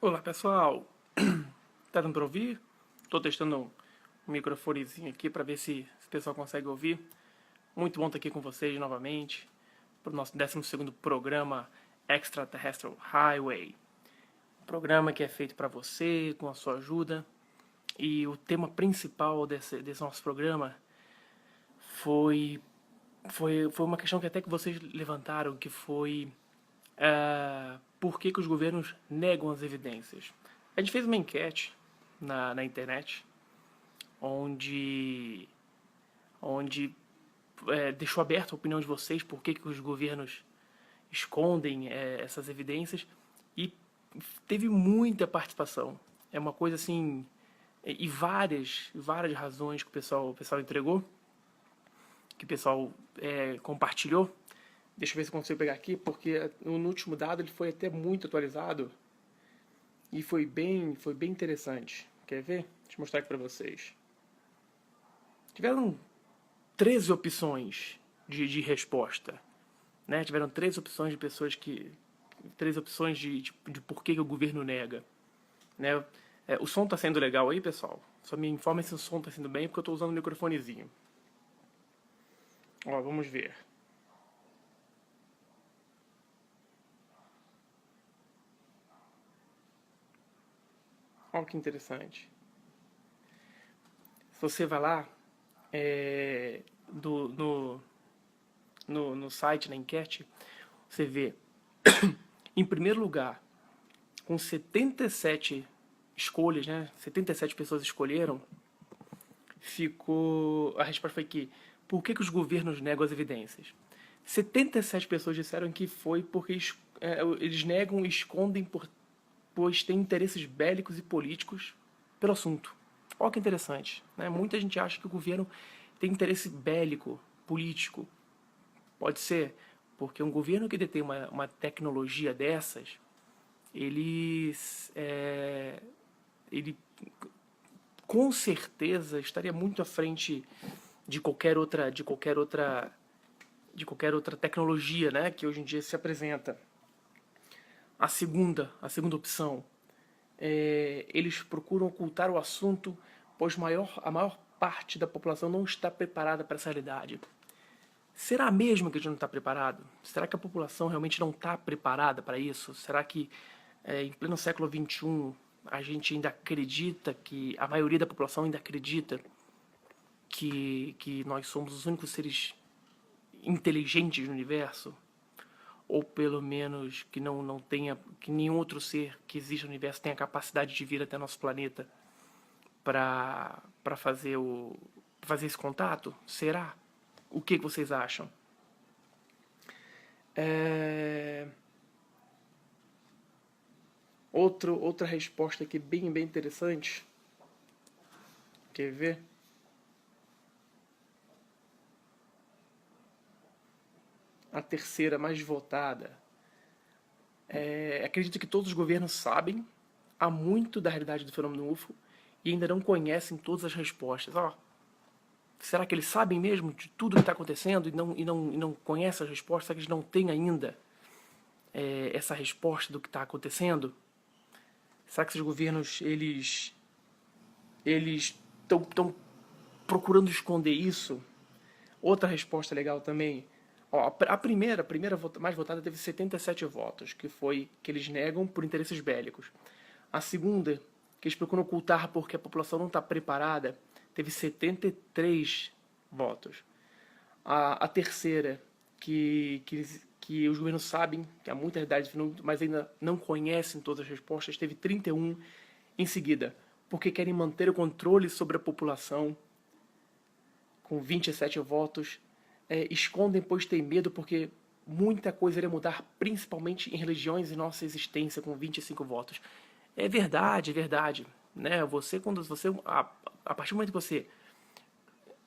Olá pessoal, tá dando pra ouvir? Tô testando um microfonezinho aqui pra ver se o pessoal consegue ouvir. Muito bom estar aqui com vocês novamente pro nosso 12º programa Extraterrestrial Highway. Um programa que é feito pra você, com a sua ajuda. E o tema principal desse nosso programa foi, foi uma questão que até que vocês levantaram, que foi por que os governos negam as evidências. A gente fez uma enquete na internet onde, onde deixou aberta a opinião de vocês por que os governos escondem essas evidências e teve muita participação. É uma coisa assim, e várias razões que o pessoal entregou, que o pessoal compartilhou. Deixa eu ver se eu consigo pegar aqui, porque no último dado ele foi até muito atualizado e foi bem interessante. Quer ver? Deixa eu mostrar aqui para vocês. Tiveram 13 opções de resposta. Né? Tiveram 13 opções de pessoas que. 13 opções de por que o governo nega. Né? O som tá sendo legal aí, pessoal? Só me informa se o som tá sendo bem, porque eu tô usando o microfonezinho. Ó, vamos ver. Olha que interessante. Se você vai lá é, do, no site, na enquete, você vê, em primeiro lugar, com 77 escolhas, né? 77 pessoas escolheram, ficou. A resposta foi que por que os governos negam as evidências? 77 pessoas disseram que foi porque eles negam e escondem pois têm interesses bélicos e políticos pelo assunto. Olha que interessante. Né? Muita gente acha que o governo tem interesse bélico, político. Pode ser porque um governo que detém uma tecnologia dessas, ele com certeza estaria muito à frente de qualquer outra tecnologia, né, que hoje em dia se apresenta. A segunda opção, eles procuram ocultar o assunto, pois a maior parte da população não está preparada para essa realidade. Será mesmo que a gente não está preparado? Será que a população realmente não está preparada para isso? Será que em pleno século XXI a gente ainda acredita que a maioria da população ainda acredita que nós somos os únicos seres inteligentes no universo? Ou pelo menos que não tenha, que nenhum outro ser que existe no universo tenha a capacidade de vir até nosso planeta para fazer esse contato? Será? O que vocês acham? É... Outra resposta aqui bem interessante. Quer ver? A terceira mais votada. Acredito que todos os governos sabem há muito da realidade do fenômeno UFO e ainda não conhecem todas as respostas. Será que eles sabem mesmo de tudo que está acontecendo e não conhecem as respostas? Será que eles não têm ainda essa resposta do que está acontecendo? Será que esses governos eles estão procurando esconder isso? Outra resposta legal também. Ó, a primeira mais votada teve 77 votos, que foi que eles negam por interesses bélicos. A segunda, que eles procuram ocultar porque a população não está preparada, teve 73 votos. A terceira, que os governos sabem que há muita realidade, mas ainda não conhecem todas as respostas, teve 31. Em seguida, porque querem manter o controle sobre a população, com 27 votos. Escondem, pois têm medo, porque muita coisa iria mudar, principalmente em religiões e nossa existência, com 25 votos. É verdade, é verdade. Né? A partir do momento que você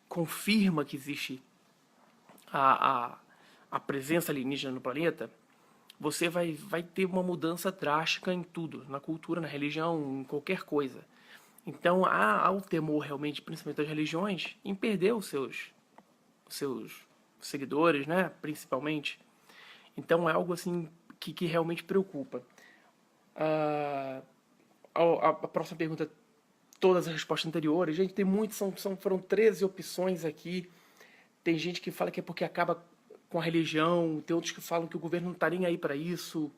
confirma que existe a, a, a presença alienígena no planeta, você vai ter uma mudança drástica em tudo, na cultura, na religião, em qualquer coisa. Então há o temor realmente, principalmente das religiões, em perder os seus seguidores, né, principalmente. Então é algo assim que realmente preocupa. a próxima pergunta, todas as respostas anteriores. Gente, tem muitos, foram 13 opções aqui. Tem gente que fala que é porque acaba com a religião, tem outros que falam que o governo não está nem aí para isso,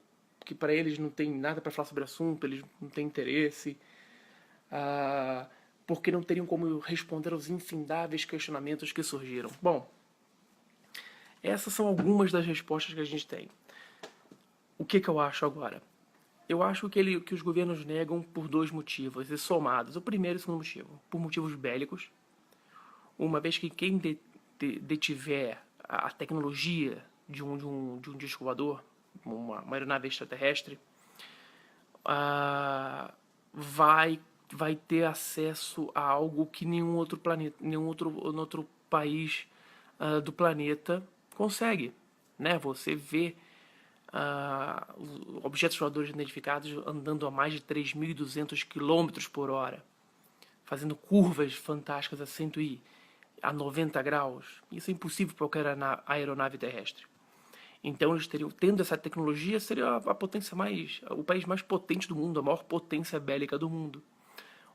que para eles não tem nada para falar sobre o assunto, eles não têm interesse, porque não teriam como responder aos infindáveis questionamentos que surgiram. Bom, essas são algumas das respostas que a gente tem. O que eu acho agora? Eu acho que os governos negam por dois motivos, e somados. O primeiro e o segundo motivo. Por motivos bélicos, uma vez que quem detiver a tecnologia de um disco voador, uma aeronave extraterrestre, vai ter acesso a algo que nenhum outro planeta, nenhum outro país do planeta consegue, né? Você vê objetos voadores identificados andando a mais de 3.200 km por hora, fazendo curvas fantásticas a 90 graus. Isso é impossível para qualquer aeronave terrestre. Então eles teriam, tendo essa tecnologia, seria a potência o país mais potente do mundo, a maior potência bélica do mundo.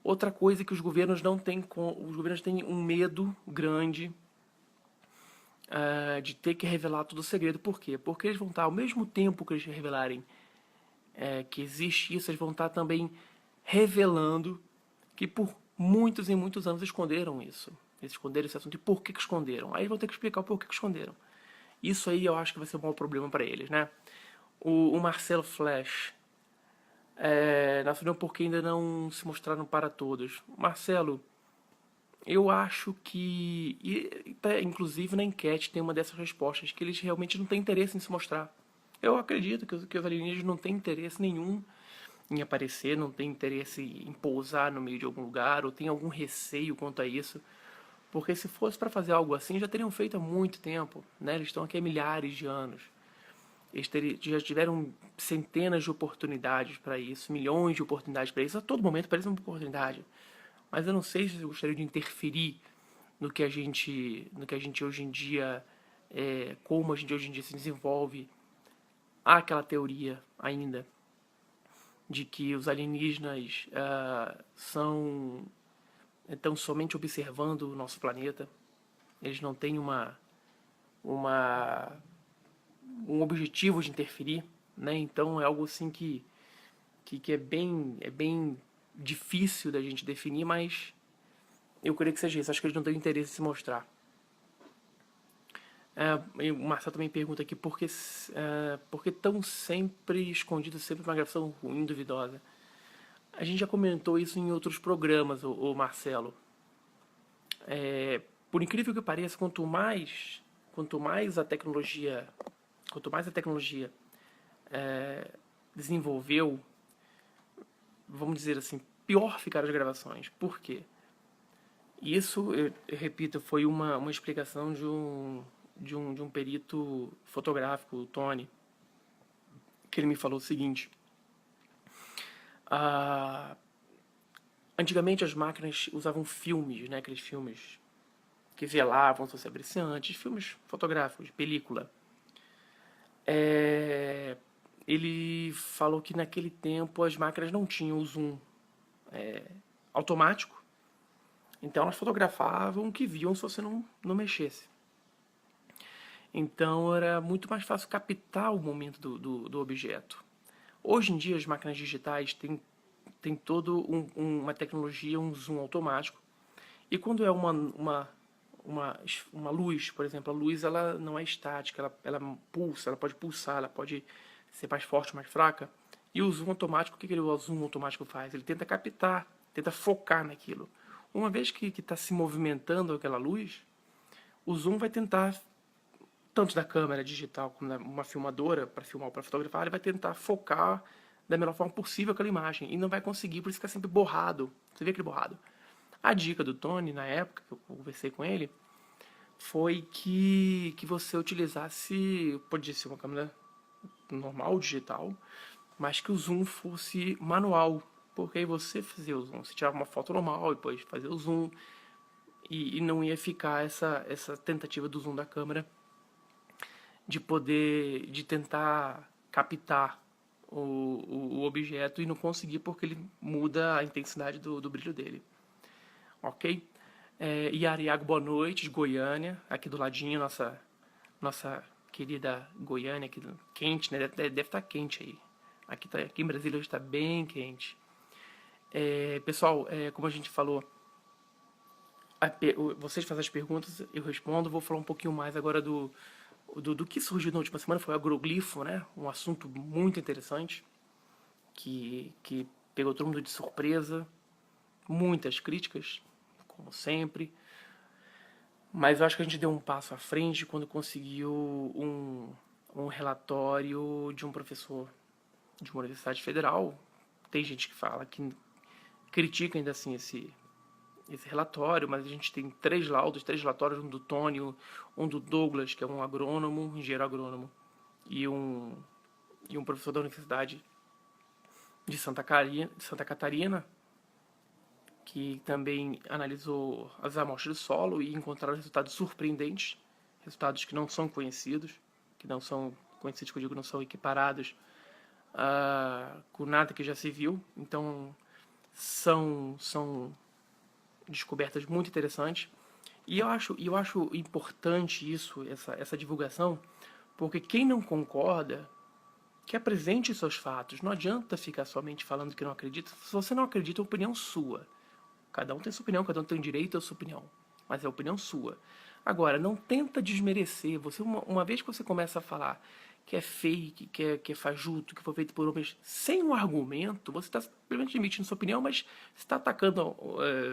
Outra coisa é que os governos não têm, os governos têm um medo grande de ter que revelar todo o segredo. Por quê? Porque eles vão estar, ao mesmo tempo que eles revelarem que existe isso, eles vão estar também revelando que por muitos e muitos anos esconderam isso. Eles esconderam esse assunto. E por que esconderam? Aí eles vão ter que explicar o porquê que esconderam. Isso aí eu acho que vai ser um maior problema para eles, né? O Marcelo Flash, na opinião, porque ainda não se mostraram para todos. Marcelo, eu acho que, inclusive na enquete tem uma dessas respostas, que eles realmente não têm interesse em se mostrar. Eu acredito que os alienígenas não têm interesse nenhum em aparecer, não têm interesse em pousar no meio de algum lugar, ou tem algum receio quanto a isso. Porque se fosse para fazer algo assim, já teriam feito há muito tempo, né? Eles estão aqui há milhares de anos. Eles já tiveram centenas de oportunidades para isso, milhões de oportunidades para isso. A todo momento parece uma oportunidade. Mas eu não sei se eu gostaria de interferir no que a gente hoje em dia, como a gente hoje em dia se desenvolve. Há aquela teoria ainda de que os alienígenas estão somente observando o nosso planeta. Eles não têm um objetivo de interferir, né? Então é algo assim que é bem difícil da gente definir, mas eu creio que seja isso. Acho que eles não têm interesse em se mostrar. O Marcelo também pergunta aqui por que estão sempre escondidos, sempre uma gravação ruim, duvidosa. A gente já comentou isso em outros programas, o Marcelo. Por incrível que pareça, quanto mais a tecnologia desenvolveu, vamos dizer assim, pior ficaram as gravações. Por quê? Isso, eu repito, foi uma explicação de um perito fotográfico, o Tony, que ele me falou o seguinte. Antigamente as máquinas usavam filmes, né, aqueles filmes que velavam se você abrisse antes, filmes fotográficos, de película. Ele falou que naquele tempo as máquinas não tinham o zoom automático, então elas fotografavam o que viam se você não mexesse. Então era muito mais fácil captar o momento do objeto. Hoje em dia as máquinas digitais têm toda uma tecnologia, um zoom automático. E quando é uma luz, por exemplo, a luz ela não é estática, ela pulsa, ela pode pulsar, ela pode ser mais forte ou mais fraca. E o zoom automático, o que o zoom automático faz? Ele tenta captar, tenta focar naquilo. Uma vez que está se movimentando aquela luz, o zoom vai tentar, tanto da câmera digital como uma filmadora, para filmar ou para fotografar, ele vai tentar focar da melhor forma possível aquela imagem. E não vai conseguir, por isso fica sempre borrado. Você vê aquele borrado. A dica do Tony, na época que eu conversei com ele, foi que você utilizasse, pode ser uma câmera normal, digital, mas que o zoom fosse manual. Porque aí você fazia o zoom, você tirava uma foto normal e depois fazia o zoom, e não ia ficar essa tentativa do zoom da câmera de tentar captar o objeto e não consegui porque ele muda a intensidade do brilho dele. Ok? Iariago, boa noite, de Goiânia, aqui do ladinho, nossa querida Goiânia, aqui, quente, né? Deve estar quente aí. Aqui em Brasília hoje está bem quente. Pessoal, como a gente falou, vocês fazem as perguntas, eu respondo. Vou falar um pouquinho mais agora do que surgiu na última semana. Foi o agroglifo, né? Um assunto muito interessante que pegou todo mundo de surpresa. Muitas críticas, como sempre. Mas eu acho que a gente deu um passo à frente quando conseguiu um relatório de um professor de uma universidade federal. Tem gente que fala que critica ainda assim esse relatório, mas a gente tem três relatórios, um do Tony, um do Douglas, que é um agrônomo, um engenheiro agrônomo, e um professor da Universidade de Santa Catarina, que também analisou as amostras de solo e encontraram resultados surpreendentes, resultados que não são conhecidos, que não são conhecidos, que eu digo, não são equiparados com nada que já se viu. Então, são descobertas muito interessantes. E eu acho importante essa divulgação, porque quem não concorda, que apresente seus fatos. Não adianta ficar somente falando que não acredita. Se você não acredita, é opinião sua. Cada um tem sua opinião, cada um tem direito à sua opinião. Mas é opinião sua. Agora, não tenta desmerecer. Uma vez que você começa a falar que é fake, que é fajuto, que foi feito por homens sem um argumento, você está simplesmente emitindo sua opinião, mas está atacando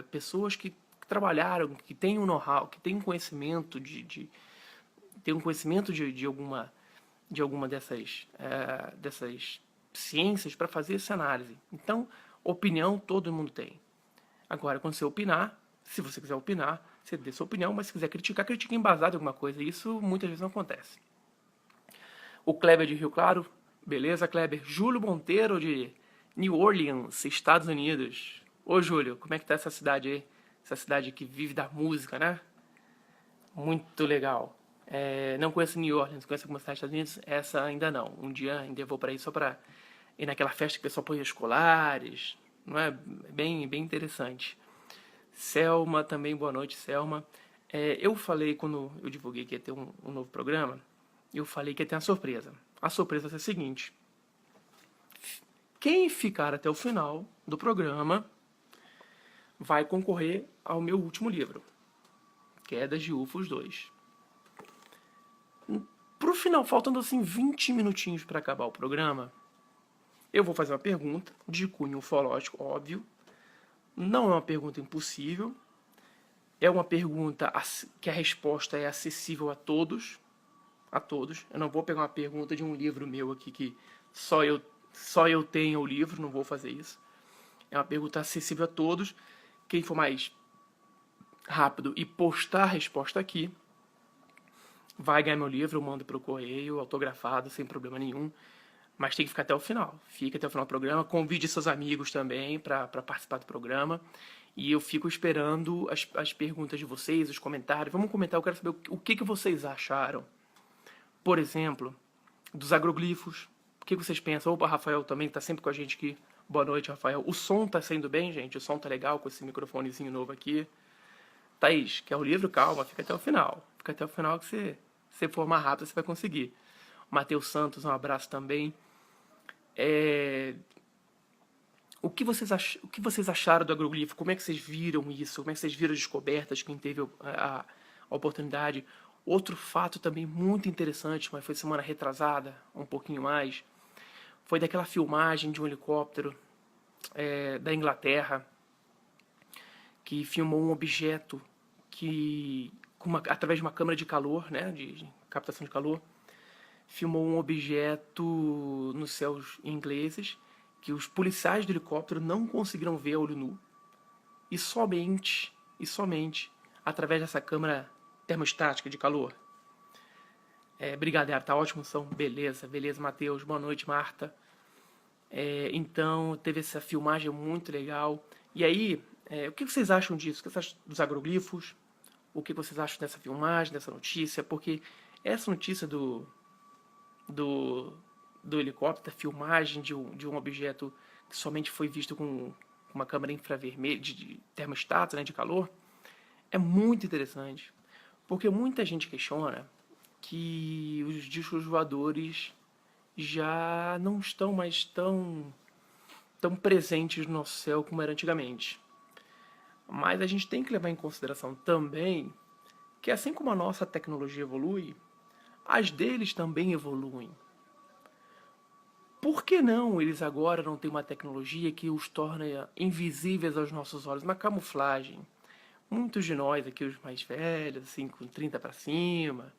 pessoas que trabalharam, que têm um know-how, que têm um conhecimento de alguma dessas ciências para fazer essa análise. Então, opinião todo mundo tem. Agora, quando você opinar, se você quiser opinar, você dê sua opinião, mas se quiser criticar, critique embasado em alguma coisa. Isso muitas vezes não acontece. O Kleber de Rio Claro, beleza, Kleber? Júlio Monteiro de New Orleans, Estados Unidos. Ô, Júlio, como é que tá essa cidade aí? Essa cidade que vive da música, né? Muito legal. Não conheço New Orleans, conheço algumas cidades dos Estados Unidos, essa ainda não. Um dia ainda vou para aí só para ir naquela festa que o pessoal põe escolares, não é? Bem interessante. Selma também, boa noite, Selma. Eu falei, quando eu divulguei que ia ter um novo programa, eu falei que ia ter uma surpresa. A surpresa vai ser a seguinte: quem ficar até o final do programa vai concorrer ao meu último livro, Quedas de UFOs 2. Pro final, faltando assim 20 minutinhos para acabar o programa, eu vou fazer uma pergunta de cunho ufológico, óbvio. Não é uma pergunta impossível. É uma pergunta que a resposta é acessível a todos. A todos. Eu não vou pegar uma pergunta de um livro meu aqui que só eu tenho o livro, não vou fazer isso. É uma pergunta acessível a todos. Quem for mais rápido e postar a resposta aqui vai ganhar meu livro, eu mando pelo correio, autografado, sem problema nenhum. Mas tem que ficar até o final. Fica até o final do programa. Convide seus amigos também para participar do programa. E eu fico esperando as perguntas de vocês, os comentários. Vamos comentar, eu quero saber o que vocês acharam. Por exemplo, dos agroglifos. O que vocês pensam? Opa, Rafael também está sempre com a gente aqui. Boa noite, Rafael. O som tá saindo bem, gente? O som tá legal com esse microfonezinho novo aqui. Thaís, quer o livro? Calma, fica até o final. Fica até o final que se for mais rápido, você vai conseguir. Matheus Santos, um abraço também. O que vocês acharam do agroglifo? Como é que vocês viram isso? Como é que vocês viram as descobertas? Quem teve a oportunidade? Outro fato também muito interessante, mas foi semana retrasada, um pouquinho mais, foi daquela filmagem de um helicóptero da Inglaterra que filmou um objeto que, através de uma câmera de calor, né, de captação de calor, filmou um objeto nos céus ingleses que os policiais do helicóptero não conseguiram ver a olho nu. E somente através dessa câmera termostática de calor. Brigadeiro, tá ótimo som. Beleza, Matheus. Boa noite, Marta. Então, teve essa filmagem muito legal. E aí, o que vocês acham disso? O que vocês acham dos agroglifos? O que vocês acham dessa filmagem, dessa notícia? Porque essa notícia do helicóptero, da filmagem de um objeto que somente foi visto com uma câmera infravermelha, de termostato, né, de calor, é muito interessante. Porque muita gente questiona que os discos voadores já não estão mais tão presentes no nosso céu como era antigamente. Mas a gente tem que levar em consideração também que, assim como a nossa tecnologia evolui, as deles também evoluem. Por que não eles agora não têm uma tecnologia que os torna invisíveis aos nossos olhos? Uma camuflagem. Muitos de nós aqui, os mais velhos, assim, com 30 para cima,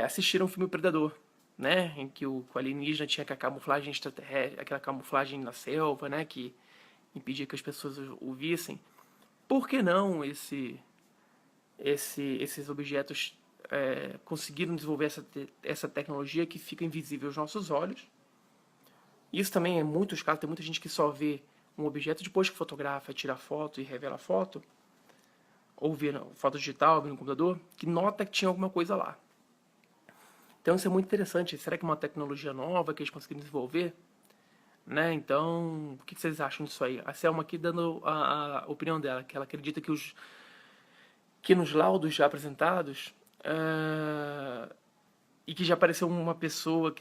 assistiram o filme Predador, né? Em que o alienígena tinha aquela camuflagem extraterrestre, aquela camuflagem na selva, né? Que impedia que as pessoas o vissem. Por que não esses objetos conseguiram desenvolver essa tecnologia que fica invisível aos nossos olhos? Isso também, em muitos casos, tem muita gente que só vê um objeto depois que fotografa, tira foto e revela a foto, ou vê foto digital, vê no computador, que nota que tinha alguma coisa lá. Então isso é muito interessante. Será que é uma tecnologia nova que eles conseguiram desenvolver? Né? Então, o que vocês acham disso aí? A Selma aqui dando a opinião dela, que ela acredita que nos laudos já apresentados, e que já apareceu uma pessoa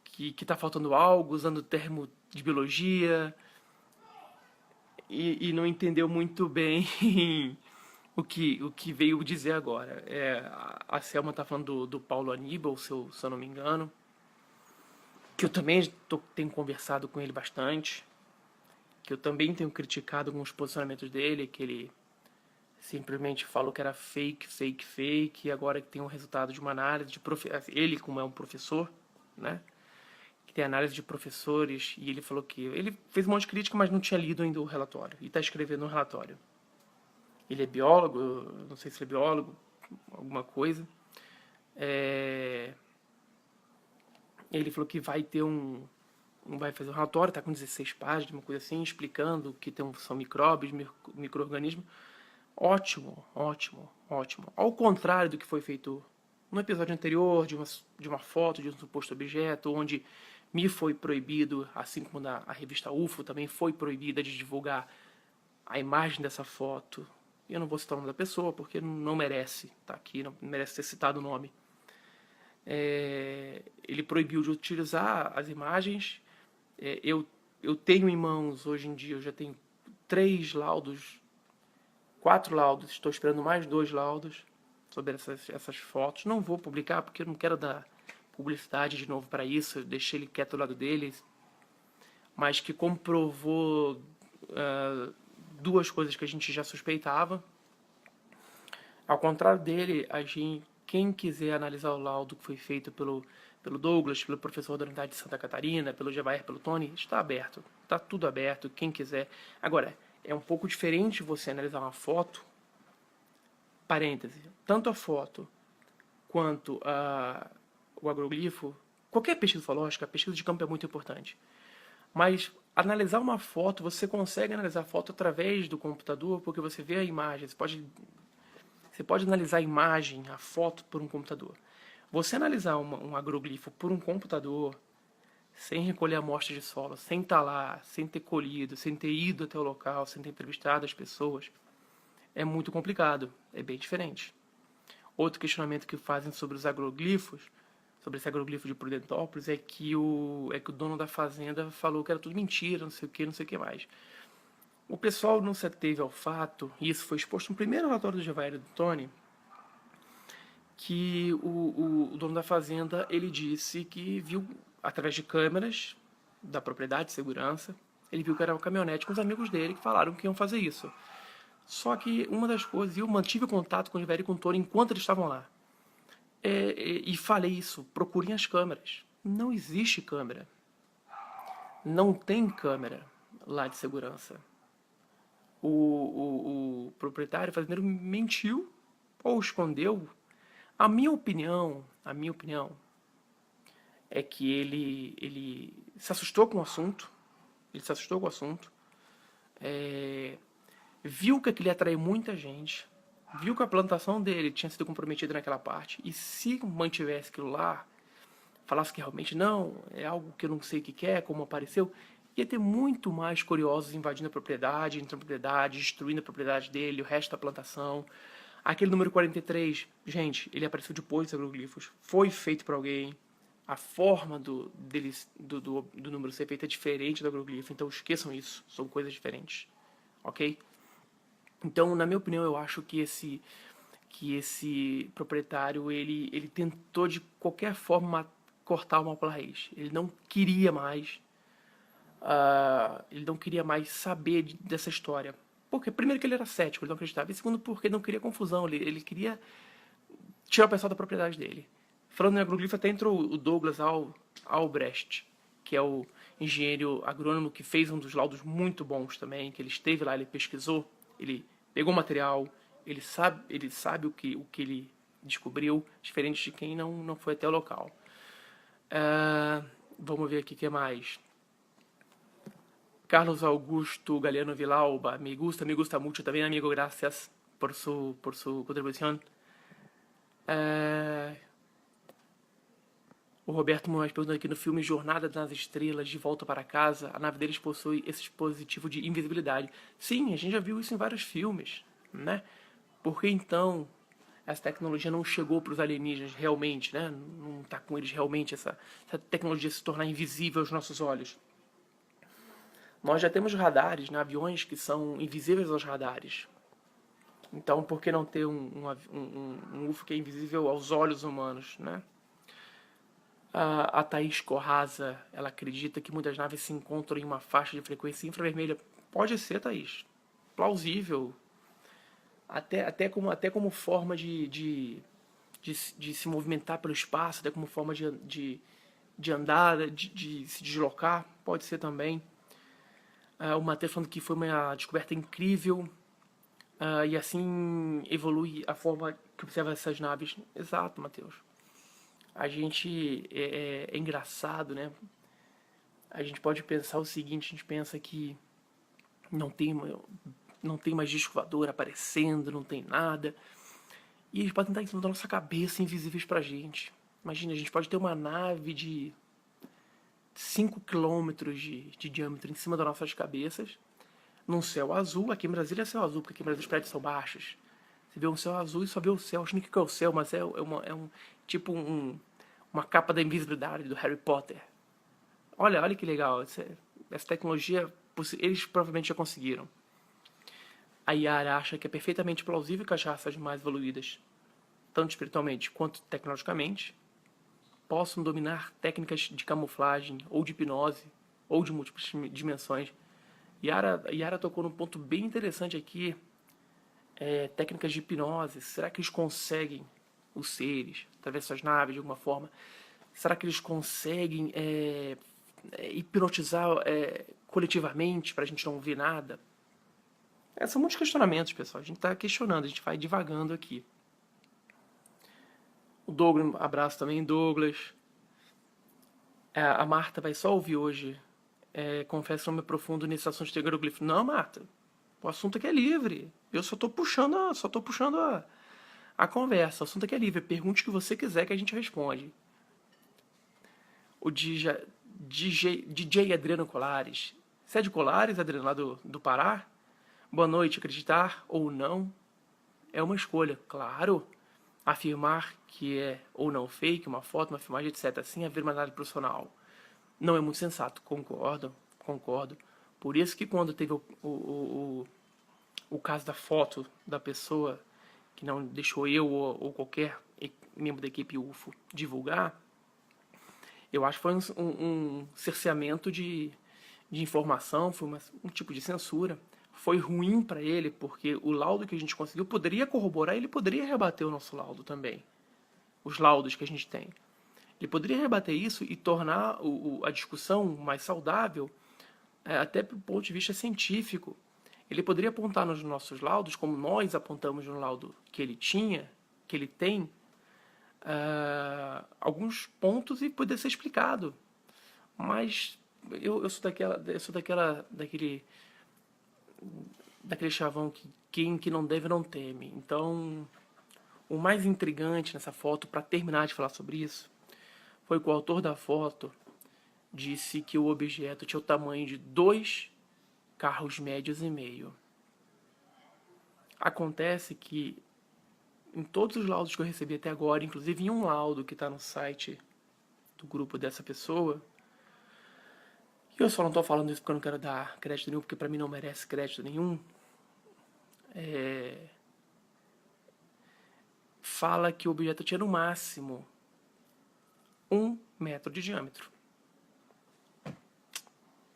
que tá faltando algo, usando o termo de biologia, e não entendeu muito bem o que veio dizer agora. A Selma tá falando do Paulo Aníbal, se eu não me engano, que eu também tenho conversado com ele bastante, que eu também tenho criticado alguns posicionamentos dele, que ele simplesmente falou que era fake, fake, fake, e agora que tem um resultado de uma análise de ele, como é um professor, né? Que tem análise de professores, e ele falou que ele fez um monte de crítica, mas não tinha lido ainda o relatório, e está escrevendo um relatório. Ele é biólogo, não sei se ele é biólogo, alguma coisa. Ele falou que vai ter vai fazer um relatório, está com 16 páginas, uma coisa assim, explicando que são micróbios, micro-organismos. Ótimo, ótimo, ótimo. Ao contrário do que foi feito no episódio anterior, de uma foto de um suposto objeto, onde me foi proibido, assim como a revista UFO também foi proibida de divulgar a imagem dessa foto. Eu não vou citar o nome da pessoa, porque não merece estar aqui, não merece ser citado o nome. Ele proibiu de utilizar as imagens. Eu tenho em mãos, hoje em dia, eu já tenho 3 laudos, 4 laudos, estou esperando mais 2 laudos sobre essas fotos. Não vou publicar porque eu não quero dar publicidade de novo para isso, eu deixei ele quieto do lado deles, mas que comprovou 2 coisas que a gente já suspeitava. Ao contrário dele, quem quiser analisar o laudo que foi feito pelo Douglas, pelo professor da Unidade de Santa Catarina, pelo Gevaer, pelo Tony, está aberto. Está tudo aberto, quem quiser. Agora, é um pouco diferente você analisar uma foto, parêntese, tanto a foto quanto o agroglifo, qualquer pesquisa ufológica, a pesquisa de campo é muito importante. Mas analisar uma foto, você consegue analisar a foto através do computador, porque você vê a imagem, você pode analisar a imagem, a foto por um computador. Você analisar um agroglifo por um computador, sem recolher amostras de solo, sem estar lá, sem ter colhido, sem ter ido até o local, sem ter entrevistado as pessoas, é muito complicado, é bem diferente. Outro questionamento que fazem sobre os agroglifos, sobre esse agroglifo de Prudentópolis, é que o dono da fazenda falou que era tudo mentira, não sei o que mais. O pessoal não se ateve ao fato, e isso foi exposto no primeiro relatório do Gevaer e do Tony, que o dono da fazenda, ele disse que viu, através de câmeras da propriedade de segurança, ele viu que era uma caminhonete com os amigos dele que falaram que iam fazer isso. Só que uma das coisas, eu mantive contato com o Gevaer e com o Tony enquanto eles estavam lá. E falei isso, procurem as câmeras. Não existe câmera. Não tem câmera lá de segurança. O proprietário fazendeiro mentiu ou escondeu. A minha opinião é que ele se assustou com o assunto. Ele se assustou com o assunto. Viu que aquilo ia atrair muita gente. Viu que a plantação dele tinha sido comprometida naquela parte. E se mantivesse aquilo lá, falasse que realmente não, é algo que eu não sei o que é, como apareceu, ia ter muito mais curiosos invadindo a propriedade, entrando na propriedade, destruindo a propriedade dele, o resto da plantação. Aquele número 43, gente, ele apareceu depois dos agroglifos, foi feito por alguém. A forma do número ser feito é diferente do agroglifo, então esqueçam isso, são coisas diferentes, ok? Então, na minha opinião, eu acho que esse proprietário ele tentou de qualquer forma cortar o mal pela raiz. Ele não queria mais saber dessa história. Porque primeiro que ele era cético, ele não acreditava, e segundo porque ele não queria confusão, ele queria tirar o pessoal da propriedade dele. Falando em agroglifo, até entrou o Douglas Albrecht, que é o engenheiro agrônomo que fez um dos laudos muito bons também, que ele esteve lá, ele pesquisou, ele pegou o material, ele sabe o que ele descobriu, diferente de quem não foi até o local. Vamos ver aqui o que mais. Carlos Augusto Galeano Villalba, me gusta mucho también, amigo, gracias por su contribución. O Roberto Moraes perguntando aqui no filme Jornada nas Estrelas, De Volta para Casa, a nave deles possui esse dispositivo de invisibilidade. Sim, a gente já viu isso em vários filmes, né? Por que então essa tecnologia não chegou para os alienígenas realmente, né? Não está com eles realmente essa tecnologia se tornar invisível aos nossos olhos. Nós já temos radares, né, aviões que são invisíveis aos radares. Então, por que não ter um UFO que é invisível aos olhos humanos, né? A Thaís Corraza, ela acredita que muitas naves se encontram em uma faixa de frequência infravermelha. Pode ser, Thaís. Plausível. Até como forma de se movimentar pelo espaço, até como forma de andar, de se deslocar. Pode ser também. O Matheus falando que foi uma descoberta incrível e assim evolui a forma que observa essas naves. Exato, Matheus. A gente é engraçado, né? A gente pode pensar o seguinte, a gente pensa que não tem mais disco voador aparecendo, não tem nada. E eles podem estar em cima da nossa cabeça, invisíveis pra gente. Imagina, a gente pode ter uma nave de 5 quilômetros de diâmetro em cima das nossas cabeças, num céu azul. Aqui em Brasília é céu azul, porque aqui em Brasília os prédios são baixos. Você vê um céu azul e só vê o céu. Acho que é o céu, mas é tipo uma capa da invisibilidade do Harry Potter. Olha que legal. Essa tecnologia, eles provavelmente já conseguiram. A Yara acha que é perfeitamente plausível que as raças mais evoluídas, tanto espiritualmente quanto tecnologicamente, possam dominar técnicas de camuflagem, ou de hipnose, ou de múltiplas dimensões. Yara tocou num ponto bem interessante aqui. Técnicas de hipnose. Será que eles conseguem, os seres, através dessas naves de alguma forma, será que eles conseguem hipnotizar coletivamente para a gente não ver nada? São muitos questionamentos, pessoal. A gente está questionando, a gente vai divagando aqui. O Douglas, abraço também, Douglas. A Marta vai só ouvir hoje. Confesso que não me aprofundo nesse assunto de hieroglifo. Não, Marta. O assunto aqui é livre. Eu só tô puxando a conversa. O assunto aqui é livre. Pergunte o que você quiser que a gente responde. O DJ Adriano Colares. Você é de Colares, Adriano, lá do Pará? Boa noite. Acreditar ou não é uma escolha. Claro. Afirmar que é ou não fake, uma foto, uma filmagem, etc. Sem haver uma análise profissional. Não é muito sensato. Concordo. Por isso que quando teve o caso da foto da pessoa que não deixou eu ou qualquer membro da equipe UFO divulgar, eu acho que foi um cerceamento de informação, foi um tipo de censura. Foi ruim para ele, porque o laudo que a gente conseguiu poderia corroborar, ele poderia rebater o nosso laudo também. Os laudos que a gente tem. Ele poderia rebater isso e tornar a discussão mais saudável, até do ponto de vista científico. Ele poderia apontar nos nossos laudos, como nós apontamos no laudo que ele tinha, que ele tem, alguns pontos e poder ser explicado. Mas eu sou daquele chavão que quem que não deve não teme. Então, o mais intrigante nessa foto, para terminar de falar sobre isso, foi que o autor da foto disse que o objeto tinha o tamanho de 2 carros médios e meio. Acontece que em todos os laudos que eu recebi até agora, inclusive em um laudo que está no site do grupo dessa pessoa, e eu só não estou falando isso porque eu não quero dar crédito nenhum, porque para mim não merece crédito nenhum, fala que o objeto tinha no máximo 1 metro de diâmetro.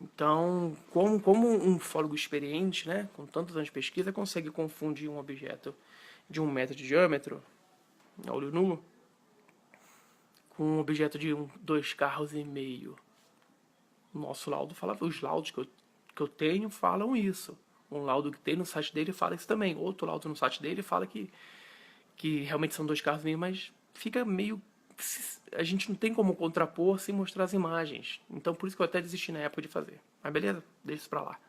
Então, como um ufólogo experiente, né, com tantos anos de pesquisa, consegue confundir um objeto de 1 metro de diâmetro, a olho nu, com um objeto de 2 carros e meio. O nosso laudo fala, os laudos que eu tenho falam isso. Um laudo que tem no site dele fala isso também. Outro laudo no site dele fala que realmente são 2 carros e meio, mas fica meio... A gente não tem como contrapor sem mostrar as imagens. Então por isso que eu até desisti na época de fazer. Mas beleza, deixa isso pra lá.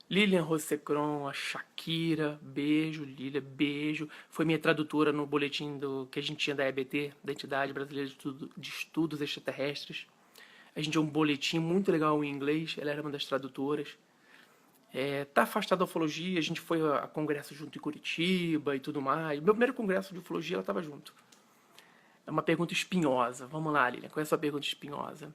Lilian Rossecron, a Shakira, beijo, Lilia, beijo. Foi minha tradutora no boletim que a gente tinha da EBT, da Entidade Brasileira de Estudos Extraterrestres. A gente tinha um boletim muito legal em inglês, ela era uma das tradutoras. Tá afastada da ufologia, a gente foi a congresso junto em Curitiba e tudo mais. Meu primeiro congresso de ufologia, ela estava junto. É uma pergunta espinhosa. Vamos lá, Lilian, qual é a sua pergunta espinhosa?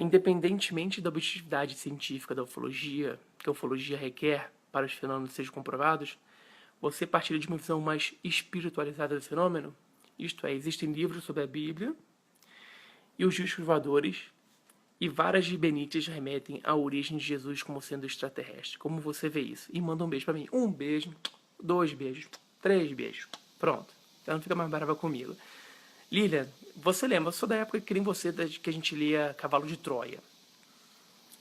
Independentemente da objetividade científica da ufologia, que a ufologia requer para os fenômenos sejam comprovados, você partilha de uma visão mais espiritualizada do fenômeno? Isto é, existem livros sobre a Bíblia e os discos voadores e várias gibenites remetem à origem de Jesus como sendo extraterrestre. Como você vê isso? E manda um beijo pra mim. 1 beijo, 2 beijos, 3 beijos. Pronto. Então não fica mais brava comigo. Lilian, você lembra? Eu sou da época que nem você, que a gente lia Cavalo de Troia.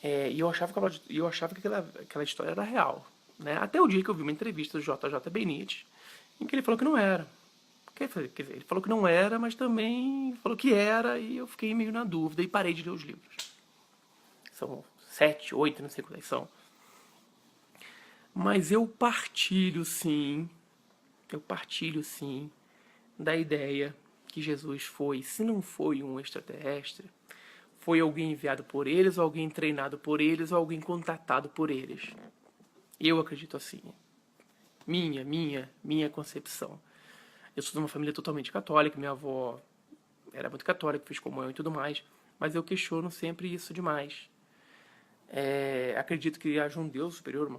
E eu achava que aquela história era real. Né? Até o dia que eu vi uma entrevista do JJ Benítez, em que ele falou que não era. Quer dizer, ele falou que não era, mas também falou que era, e eu fiquei meio na dúvida e parei de ler os livros. São 7, 8, não sei quantas são. Mas eu partilho sim, da ideia que Jesus foi, se não foi um extraterrestre, foi alguém enviado por eles, ou alguém treinado por eles, ou alguém contatado por eles. Eu acredito assim. Minha concepção. Eu sou de uma família totalmente católica, minha avó era muito católica, fez comunhão e tudo mais, mas eu questiono sempre isso demais. Acredito que haja um Deus superior,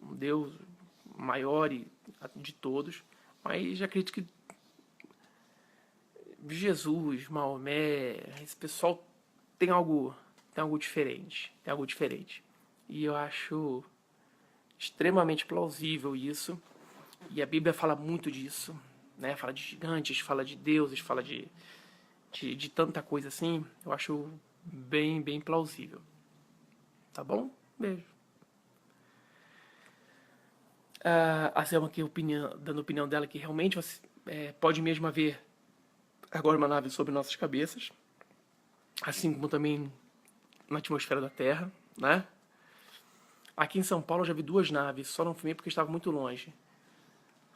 um Deus maior de todos, mas acredito que Jesus, Maomé, esse pessoal tem algo diferente, E eu acho extremamente plausível isso, e a Bíblia fala muito disso, né? Fala de gigantes, fala de deuses, fala de tanta coisa assim. Eu acho bem plausível. Tá bom? Beijo. A Selma aqui dando opinião dela que realmente você, pode mesmo haver agora uma nave sobre nossas cabeças, assim como também na atmosfera da Terra, né? Aqui em São Paulo eu já vi 2 naves, só não filmei porque estava muito longe.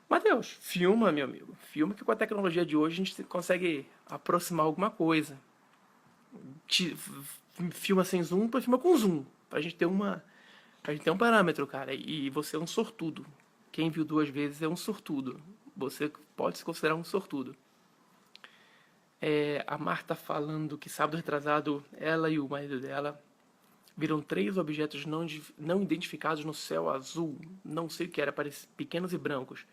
Mateus, filma, meu amigo. Filma que com a tecnologia de hoje a gente consegue aproximar alguma coisa. Filma sem zoom, depois filma com zoom. Pra gente ter um parâmetro, cara. E você é um sortudo. Quem viu 2 vezes é um sortudo. Você pode se considerar um sortudo. A Marta falando que sábado retrasado, ela e o marido dela viram 3 objetos não identificados no céu azul. Não sei o que era, parecia pequenos e brancos.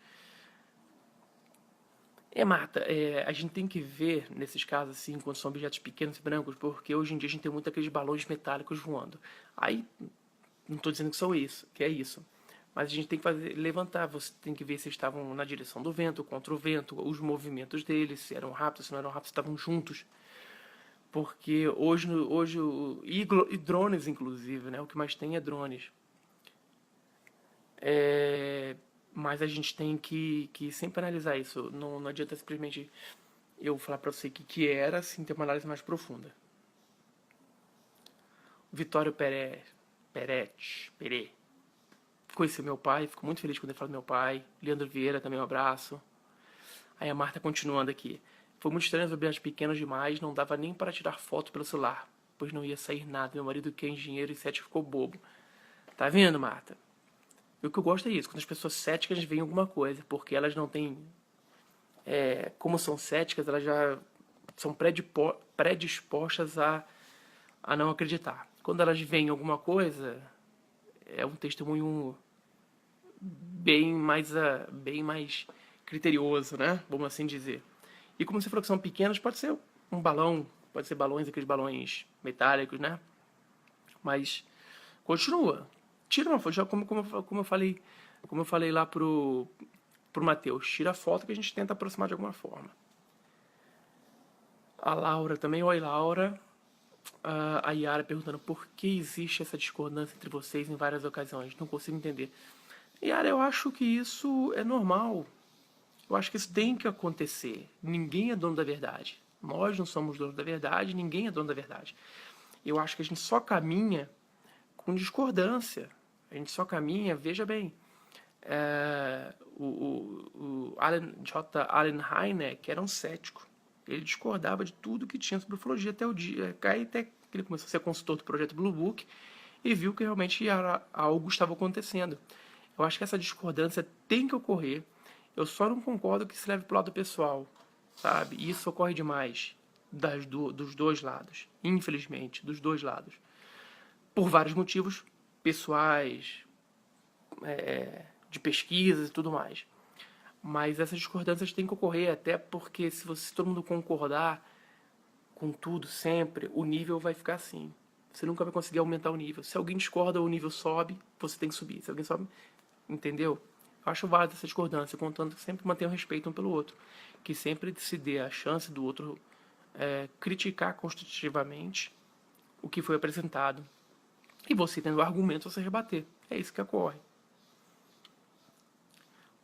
Marta, a gente tem que ver, nesses casos, assim, quando são objetos pequenos e brancos, porque hoje em dia a gente tem muito aqueles balões metálicos voando. Aí, não estou dizendo que é isso. Mas a gente tem que levantar, você tem que ver se estavam na direção do vento, contra o vento, os movimentos deles, se eram rápidos, se não eram rápidos, se estavam juntos. Porque hoje e drones, inclusive, né? O que mais tem é drones. Mas a gente tem que sempre analisar isso. Não adianta simplesmente eu falar pra você que era, sem ter uma análise mais profunda. Vitório Peré. Conheci meu pai, fico muito feliz quando ele fala do meu pai. Leandro Vieira também, um abraço. Aí a Marta continuando aqui. Foi muito estranho os objetos pequenos demais, não dava nem para tirar foto pelo celular, pois não ia sair nada. Meu marido, que é engenheiro e cético, ficou bobo. Tá vendo, Marta? E o que eu gosto é isso, quando as pessoas céticas veem alguma coisa, porque elas não têm. Como são céticas, elas já são predispostas a não acreditar. Quando elas veem alguma coisa, é um testemunho bem mais criterioso, né? Vamos assim dizer. E como você falou que são pequenos, pode ser um balão, pode ser balões, aqueles balões metálicos, né? Mas continua. Tira uma foto, já como eu falei lá pro Matheus, tira a foto que a gente tenta aproximar de alguma forma. A Laura também, oi Laura. A Yara perguntando por que existe essa discordância entre vocês em várias ocasiões. Não consigo entender. Yara, eu acho que isso é normal. Eu acho que isso tem que acontecer. Ninguém é dono da verdade. Nós não somos donos da verdade, ninguém é dono da verdade. Eu acho que a gente só caminha com discordância. A gente só caminha, veja bem, Allen Hynek era um cético. Ele discordava de tudo que tinha sobre ufologia até o dia, até que ele começou a ser consultor do projeto Blue Book e viu que realmente algo estava acontecendo. Eu acho que essa discordância tem que ocorrer. Eu só não concordo que se leve para o lado pessoal, sabe? E isso ocorre demais dos dois lados, infelizmente, dos dois lados. Por vários motivos pessoais, de pesquisas e tudo mais. Mas essas discordâncias têm que ocorrer, até porque se todo mundo concordar com tudo sempre, o nível vai ficar assim. Você nunca vai conseguir aumentar o nível. Se alguém discorda, o nível sobe, você tem que subir. Se alguém sobe, entendeu? Eu acho válido essa discordância, contanto que sempre mantenha o respeito um pelo outro. Que sempre se dê a chance do outro criticar construtivamente o que foi apresentado. E você tendo argumento, você rebater. É isso que ocorre.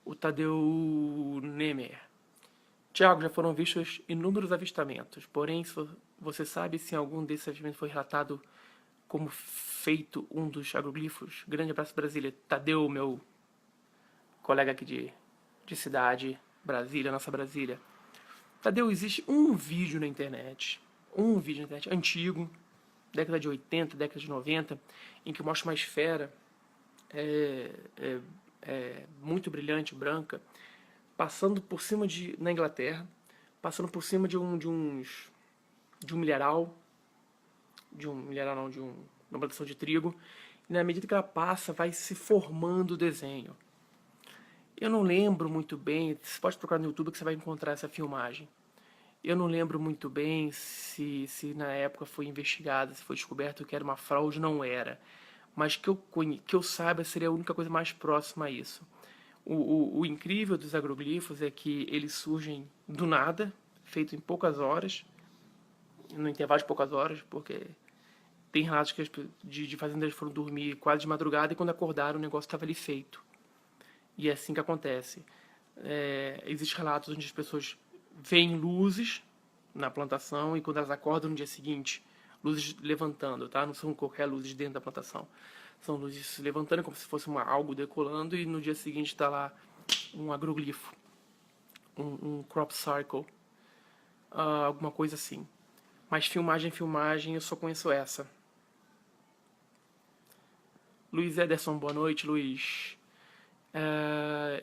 O Tadeu Nemer. Tiago, já foram vistos inúmeros avistamentos, porém, você sabe se algum desses avistamentos foi relatado como feito um dos agroglifos? Grande abraço, Brasília. Tadeu, meu colega aqui de cidade, Brasília, nossa Brasília. Tadeu, existe um vídeo na internet antigo, década de 80, década de 90, em que mostra uma esfera muito brilhante, branca, passando por cima na Inglaterra, passando por cima de um milharal, de uma plantação de trigo, e na medida que ela passa, vai se formando o desenho. Eu não lembro muito bem, você pode procurar no YouTube que você vai encontrar essa filmagem. Eu não lembro muito bem se na época foi investigado, se foi descoberto que era uma fraude, não era. Mas que eu saiba, seria a única coisa mais próxima a isso. O incrível dos agroglifos é que eles surgem do nada, feito em poucas horas, no intervalo de poucas horas, porque tem relatos que de fazendeiros foram dormir quase de madrugada e quando acordaram o negócio estava ali feito. E é assim que acontece. Existem relatos onde as pessoas veem luzes na plantação e quando elas acordam no dia seguinte, luzes levantando, tá? Não são qualquer luzes dentro da plantação. São luzes se levantando como se fosse algo decolando e no dia seguinte está lá um agroglifo, um crop circle, alguma coisa assim. Mas filmagem, eu só conheço essa. Luiz Ederson, boa noite, Luiz.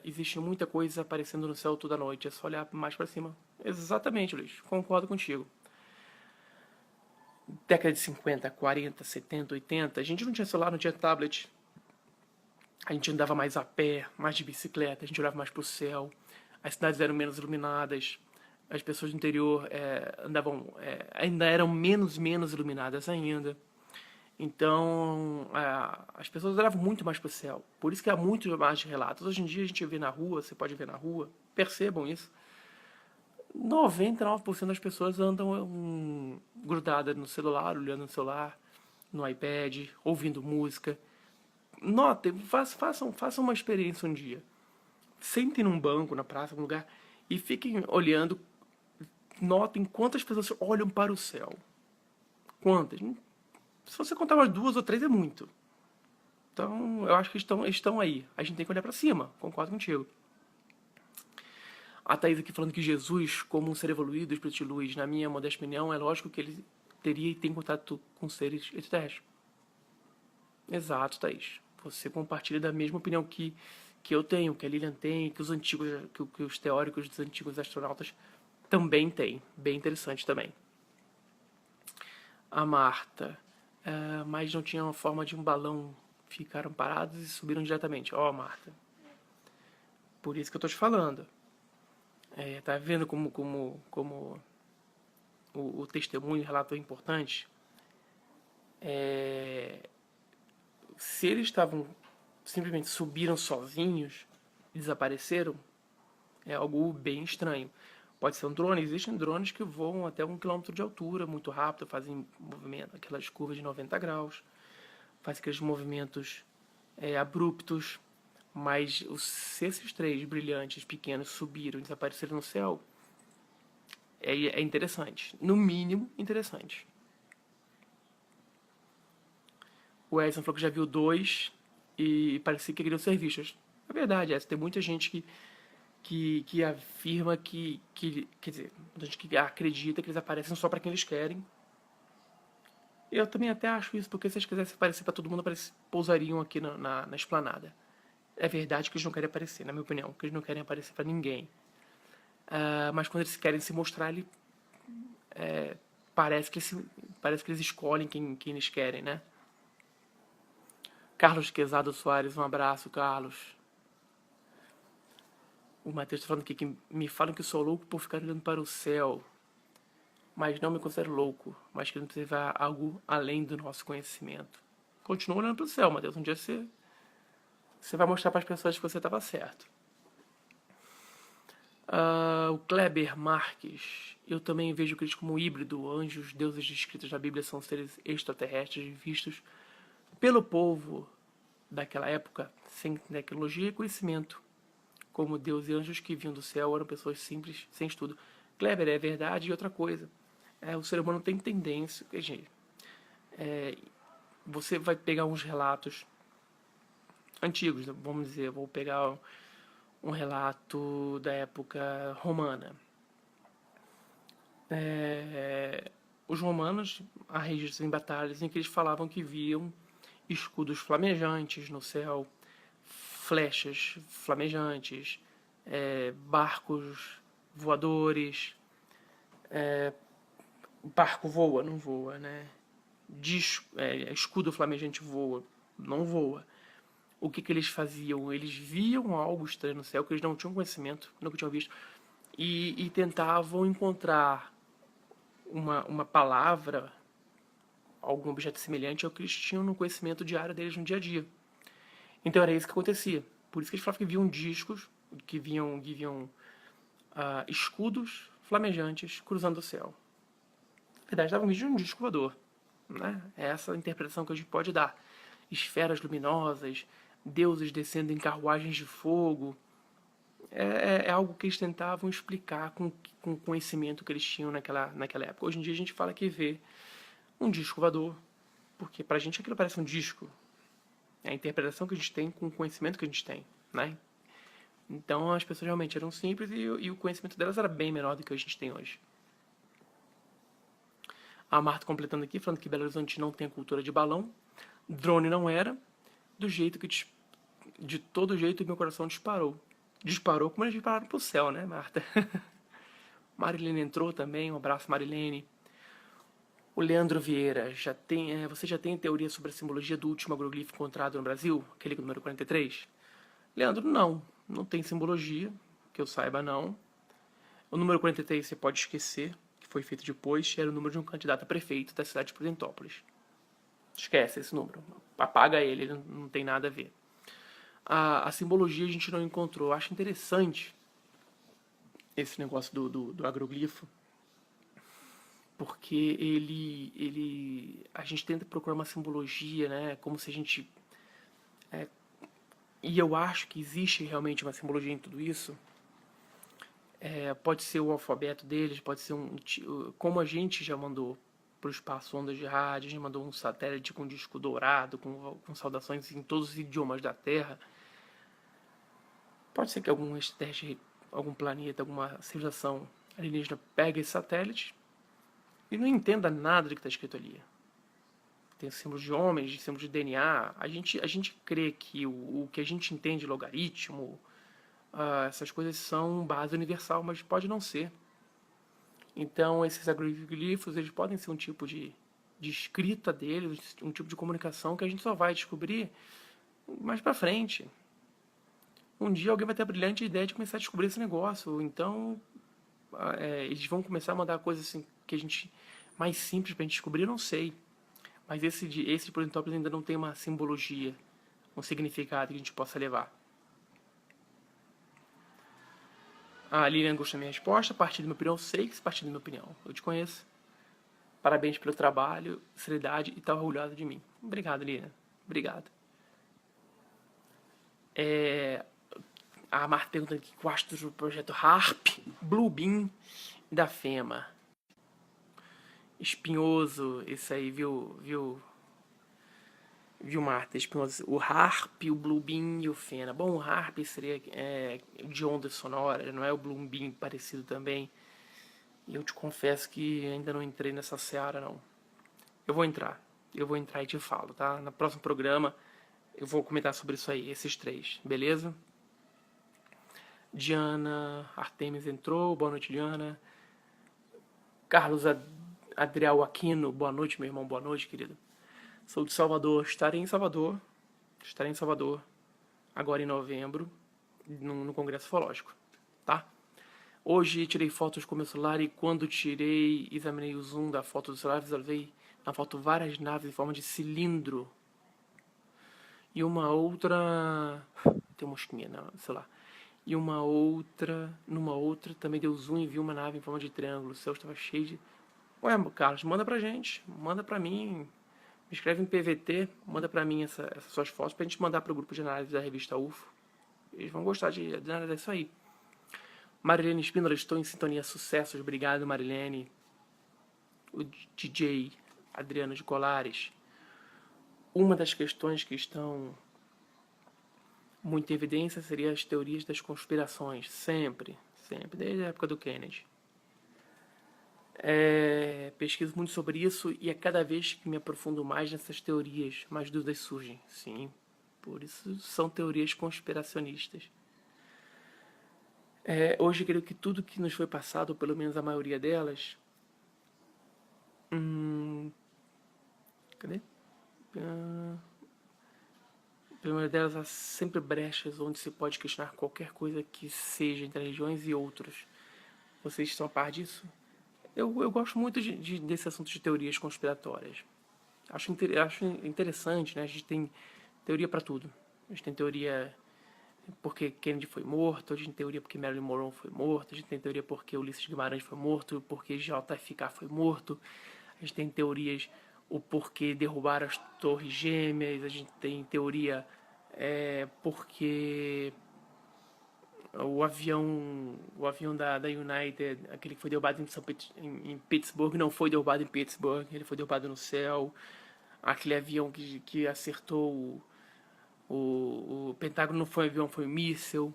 Existe muita coisa aparecendo no céu toda noite, é só olhar mais para cima. Exatamente, Luiz, concordo contigo. Década de 50, 40, 70, 80, a gente não tinha celular, não tinha tablet. A gente andava mais a pé, mais de bicicleta, a gente olhava mais para o céu. As cidades eram menos iluminadas. As pessoas do interior ainda eram menos iluminadas ainda. Então, as pessoas olhavam muito mais para o céu. Por isso que há muito mais relatos. Hoje em dia a gente vê na rua, você pode ver na rua, percebam isso. 99% das pessoas andam grudadas no celular, olhando no celular, no iPad, ouvindo música. Notem, façam uma experiência um dia. Sentem num banco, na praça, algum lugar, e fiquem olhando. Notem quantas pessoas olham para o céu. Quantas? Se você contar umas 2 ou 3 é muito. Então, eu acho que estão aí. A gente tem que olhar para cima. Concordo contigo. A Thaís aqui falando que Jesus, como um ser evoluído, espírito de luz, na minha modesta opinião, é lógico que ele teria e tem contato com seres extraterrestres. Exato, Thaís. Você compartilha da mesma opinião que eu tenho, que a Lilian tem, que os antigos, que os teóricos dos antigos astronautas também têm. Bem interessante também. A Marta. Mas não tinha uma forma de um balão. Ficaram parados e subiram diretamente. Ó, Marta. Por isso que eu tô te falando. Tá vendo como o testemunho, o relato é importante? Se eles estavam simplesmente subiram sozinhos e desapareceram, é algo bem estranho. Pode ser um drone, existem drones que voam até 1 quilômetro de altura, muito rápido, fazem movimento, aquelas curvas de 90 graus, fazem aqueles movimentos abruptos, mas se esses três brilhantes pequenos subiram e desapareceram no céu, é interessante, no mínimo interessante. O Edson falou que já viu dois e parecia que queriam ser vistos. É verdade, Edson, tem muita gente que afirma quer dizer, muita gente que acredita que eles aparecem só para quem eles querem. Eu também até acho isso, porque se eles quisessem aparecer para todo mundo, pousariam aqui na esplanada. É verdade que eles não querem aparecer, na minha opinião, que eles não querem aparecer para ninguém. Mas quando eles querem se mostrar, parece que eles escolhem quem eles querem, né? Carlos Quezado Soares, um abraço, Carlos. O Matheus está falando aqui que me falam que sou louco por ficar olhando para o céu, mas não me considero louco, mas querendo observar algo além do nosso conhecimento. Continua olhando para o céu, Matheus. Um dia você vai mostrar para as pessoas que você estava certo. O Kleber Marques. Eu também vejo eles como híbrido. Anjos, deuses descritos na Bíblia são seres extraterrestres vistos pelo povo daquela época sem tecnologia e conhecimento. Como Deus e anjos que vinham do céu eram pessoas simples, sem estudo. Kleber, é verdade. E outra coisa, o ser humano tem tendência... Gente, você vai pegar uns relatos antigos, vamos dizer, vou pegar um relato da época romana. Os romanos, há registros em batalhas em que eles falavam que viam escudos flamejantes no céu, flechas flamejantes, barcos voadores, barco voa, não voa, né? Escudo flamejante voa, não voa. O que eles faziam? Eles viam algo estranho no céu que eles não tinham conhecimento, nunca tinham visto, e tentavam encontrar uma palavra, algum objeto semelhante ao que eles tinham no conhecimento diário deles no dia a dia. Então era isso que acontecia. Por isso que eles falavam que viam discos, que viam escudos flamejantes cruzando o céu. Na verdade, estavam vídeo de um disco voador. Né? É essa a interpretação que a gente pode dar. Esferas luminosas, deuses descendo em carruagens de fogo. É algo que eles tentavam explicar com o conhecimento que eles tinham naquela época. Hoje em dia a gente fala que vê um disco voador, porque pra gente aquilo parece um disco. É a interpretação que a gente tem com o conhecimento que a gente tem, né? Então as pessoas realmente eram simples e o conhecimento delas era bem menor do que a gente tem hoje. A Marta completando aqui, falando que Belo Horizonte não tem a cultura de balão. Drone não era, do jeito que de todo jeito meu coração disparou. Disparou como eles dispararam pro céu, né, Marta? Marilene entrou também, um abraço, Marilene. O Leandro Vieira, você já tem teoria sobre a simbologia do último agroglifo encontrado no Brasil? Aquele número 43? Leandro, não tem simbologia, que eu saiba não. O número 43 você pode esquecer, que foi feito depois, era o número de um candidato a prefeito da cidade de Prudentópolis. Esquece esse número, apaga ele não tem nada a ver. A simbologia a gente não encontrou. Eu acho interessante esse negócio do agroglifo, porque a gente tenta procurar uma simbologia, né, como se a gente... e eu acho que existe realmente uma simbologia em tudo isso. Pode ser o alfabeto deles, pode ser como a gente já mandou para o espaço ondas de rádio, a gente mandou um satélite com um disco dourado, com saudações em todos os idiomas da Terra. Pode ser que algum extraterrestre algum planeta, alguma civilização alienígena pega esse satélite e não entenda nada do que está escrito ali. Tem símbolos de homens, símbolos de DNA. A gente crê que o que a gente entende, logaritmo, essas coisas são base universal, mas pode não ser. Então, esses agroglifos, eles podem ser um tipo de escrita deles, um tipo de comunicação que a gente só vai descobrir mais pra frente. Um dia alguém vai ter a brilhante ideia de começar a descobrir esse negócio. Então, eles vão começar a mandar coisas assim que a gente mais simples pra gente descobrir, eu não sei. Mas esse de Prolentópolis ainda não tem uma simbologia, um significado que a gente possa levar. A Lilian gostou da minha resposta. Partindo da minha opinião, sei que partindo da minha opinião. Eu te conheço. Parabéns pelo trabalho, seriedade e tá orgulhosa de mim. Obrigado, Lilian. Obrigado. A Marta pergunta aqui que eu acho do projeto HARP, Bluebeam e da FEMA. Espinhoso, esse aí, viu, Marta? Espinhoso. O HARP, o Bluebeam e o FEMA. Bom, o HARP seria de ondas sonoras, não é o Bluebeam parecido também. E eu te confesso que ainda não entrei nessa seara, não. Eu vou entrar e te falo, tá? No próximo programa eu vou comentar sobre isso aí, esses três, beleza? Diana Artemis entrou, boa noite, Diana. Carlos Adriel Aquino, boa noite, meu irmão, boa noite, querido. Sou de Salvador, estarei em Salvador, agora em novembro, no Congresso Ufológico, tá? Hoje tirei fotos com meu celular e quando examinei o zoom da foto do celular, visualizei na foto várias naves em forma de cilindro. E uma outra... Tem uma mosquinha, sei lá. E numa outra, também deu zoom e vi uma nave em forma de triângulo. O céu estava cheio de... Ué, Carlos, manda pra gente, manda pra mim. Me escreve em PVT, manda pra mim essas suas fotos pra gente mandar pro grupo de análise da revista UFO. Eles vão gostar de analisar isso aí. Marilene Espínola, estou em sintonia, sucessos, obrigado Marilene. O DJ Adriano de Colares. Uma das questões que estão muito em evidência seria as teorias das conspirações, sempre, desde a época do Kennedy. Pesquiso muito sobre isso e a cada vez que me aprofundo mais nessas teorias, mais dúvidas surgem. Sim, por isso são teorias conspiracionistas. Hoje eu creio que tudo que nos foi passado, ou pelo menos a maioria delas... Cadê? Pela maioria delas há sempre brechas onde se pode questionar qualquer coisa que seja entre religiões e outros. Vocês estão a par disso? Eu gosto muito desse assunto de teorias conspiratórias. Acho interessante, né? A gente tem teoria para tudo. A gente tem teoria porque Kennedy foi morto, a gente tem teoria porque Marilyn Monroe foi morto, a gente tem teoria porque Ulisses Guimarães foi morto, porque JFK foi morto, a gente tem teorias o porquê derrubaram as torres gêmeas, a gente tem teoria porque o avião da United, aquele que foi derrubado em Pittsburgh, não foi derrubado em Pittsburgh, ele foi derrubado no céu. Aquele avião que acertou o Pentágono não foi um avião, foi um míssil.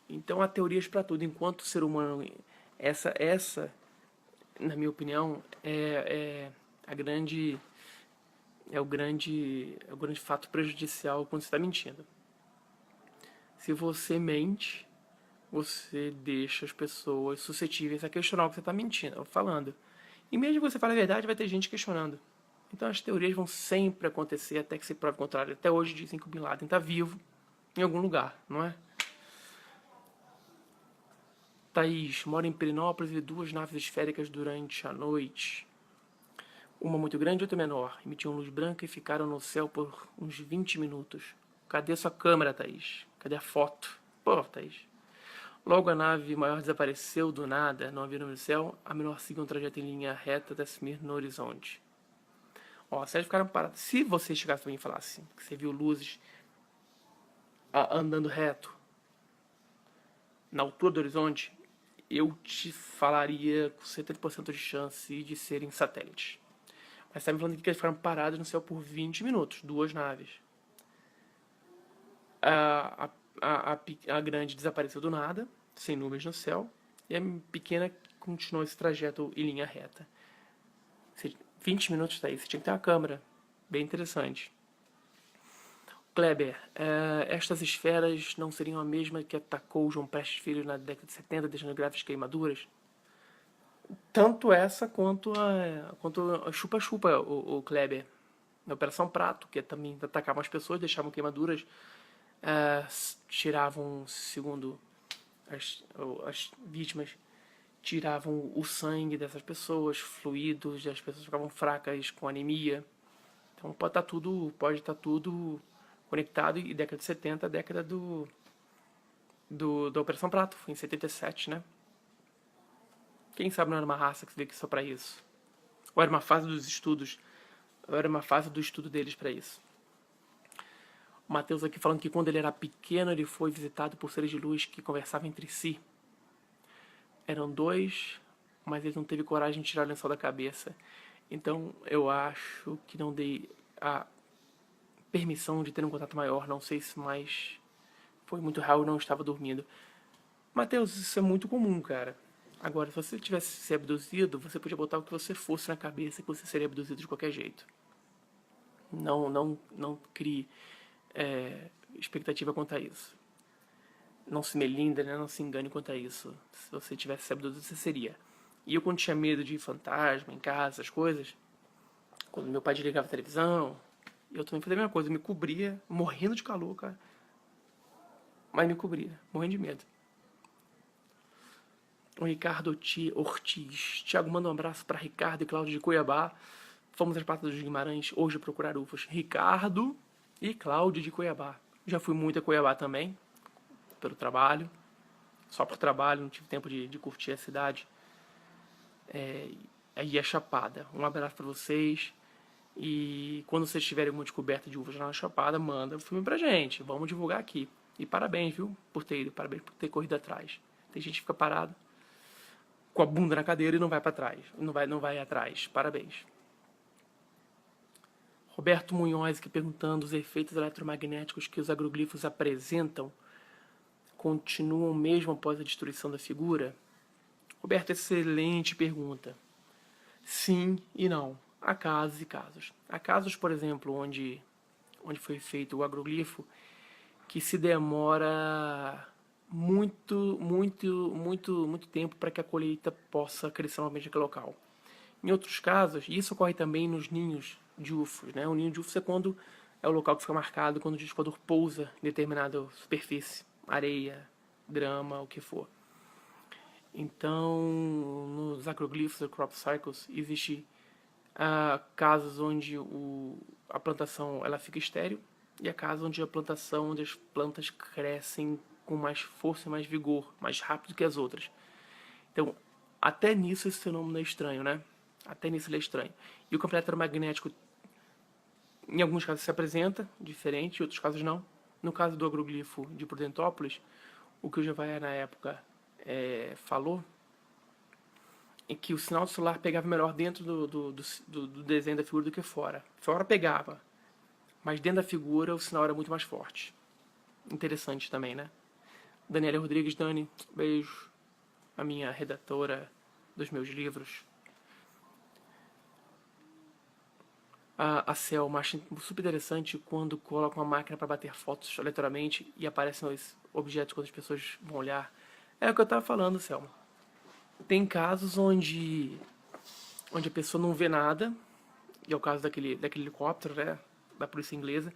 Então há teorias para tudo. Enquanto o ser humano, essa na minha opinião, o grande fato prejudicial quando você está mentindo. Se você mente, você deixa as pessoas suscetíveis a questionar o que você está mentindo, falando. E mesmo que você fale a verdade, vai ter gente questionando. Então as teorias vão sempre acontecer até que se prove o contrário. Até hoje dizem que o Bin Laden está vivo em algum lugar, não é? Thaís, mora em Perinópolis e 2 naves esféricas durante a noite. Uma muito grande e outra menor. Emitiam luz branca e ficaram no céu por uns 20 minutos. Cadê sua câmera, Thaís? Cadê a foto? Pô, Thaís. Logo a nave maior desapareceu do nada, não havia no céu. A menor seguiu um trajeto em linha reta até sumir no horizonte. Ó, se eles ficaram parados. Se você chegasse pra mim e falasse que você viu luzes andando reto na altura do horizonte, eu te falaria com 70% de chance de serem satélites. Mas tá me falando que eles ficaram parados no céu por 20 minutos, 2 naves. A grande desapareceu do nada, sem nuvens no céu, e a pequena continua esse trajeto em linha reta. 20 minutos daí, você tinha que ter uma câmera. Bem interessante. Kleber, estas esferas não seriam a mesma que atacou João Prestes Filho na década de 70, deixando graves queimaduras? Tanto essa quanto a Chupa-Chupa, o Kleber. Na Operação Prato, que também atacavam as pessoas, deixavam queimaduras, tiravam, segundo as vítimas, tiravam o sangue dessas pessoas, fluidos, as pessoas ficavam fracas com anemia. Então pode estar tudo conectado, e década de 70, a década da Operação Prato, foi em 77, né? Quem sabe não era uma raça que se veio aqui só pra isso? Ou era uma fase dos estudos, ou era uma fase do estudo deles pra isso? O Matheus aqui falando que quando ele era pequeno ele foi visitado por seres de luz que conversavam entre si. Eram dois, mas ele não teve coragem de tirar o lençol da cabeça. Então eu acho que não dei a permissão de ter um contato maior. Não sei se mais foi muito real, eu não estava dormindo. Matheus, isso é muito comum, cara. Agora, se você tivesse sido abduzido, você podia botar o que você fosse na cabeça que você seria abduzido de qualquer jeito. Não crie expectativa quanto a isso. Não se melindre, né? Não se engane quanto a isso. Se você tivesse sido abduzido, você seria. E eu, quando tinha medo de fantasma em casa, essas coisas, quando meu pai desligava a televisão, eu também fazia a mesma coisa. Eu me cobria, morrendo de calor, cara. Mas me cobria, morrendo de medo. O Ricardo Ortiz. Tiago, manda um abraço para Ricardo e Cláudio de Cuiabá. Fomos às Patas dos Guimarães hoje procurar ufos. Ricardo e Cláudio de Cuiabá. Já fui muito a Cuiabá também, pelo trabalho. Só por trabalho, não tive tempo de curtir a cidade. Aí é Chapada. Um abraço para vocês. E quando vocês tiverem alguma descoberta de uvas na Chapada, manda o filme pra gente. Vamos divulgar aqui. E parabéns, viu, por ter ido. Parabéns por ter corrido atrás. Tem gente que fica parado com a bunda na cadeira e não vai para trás. Não vai atrás. Parabéns. Roberto Munhoz aqui perguntando: os efeitos eletromagnéticos que os agroglifos apresentam continuam mesmo após a destruição da figura? Roberto, excelente pergunta. Sim e não. Há casos e casos. Há casos, por exemplo, onde foi feito o agroglifo, que se demora muito tempo para que a colheita possa crescer novamente naquele local. Em outros casos, e isso ocorre também nos ninhos de ufos, né? O ninho de ufos é quando é o local que fica marcado quando o disco pousa em determinada superfície, areia, grama, o que for. Então, nos agroglifos ou crop cycles, existe casos onde a plantação ela fica estéril, e há casos onde as plantas crescem com mais força e mais vigor, mais rápido que as outras. Então, até nisso esse fenômeno é estranho, né? Até nisso ele é estranho. E o campo eletromagnético, em alguns casos se apresenta diferente, em outros casos não. No caso do agroglifo de Prudentópolis, o que o Jevaé na época falou é que o sinal solar pegava melhor dentro do desenho da figura do que fora. Fora pegava, mas dentro da figura o sinal era muito mais forte. Interessante também, né? Daniela Rodrigues, Dani, beijo. A minha redatora dos meus livros. A Selma, acho super interessante quando coloca uma máquina para bater fotos aleatoriamente e aparecem os objetos quando as pessoas vão olhar. É o que eu estava falando, Selma. Tem casos onde a pessoa não vê nada, e é o caso daquele helicóptero, né, da polícia inglesa,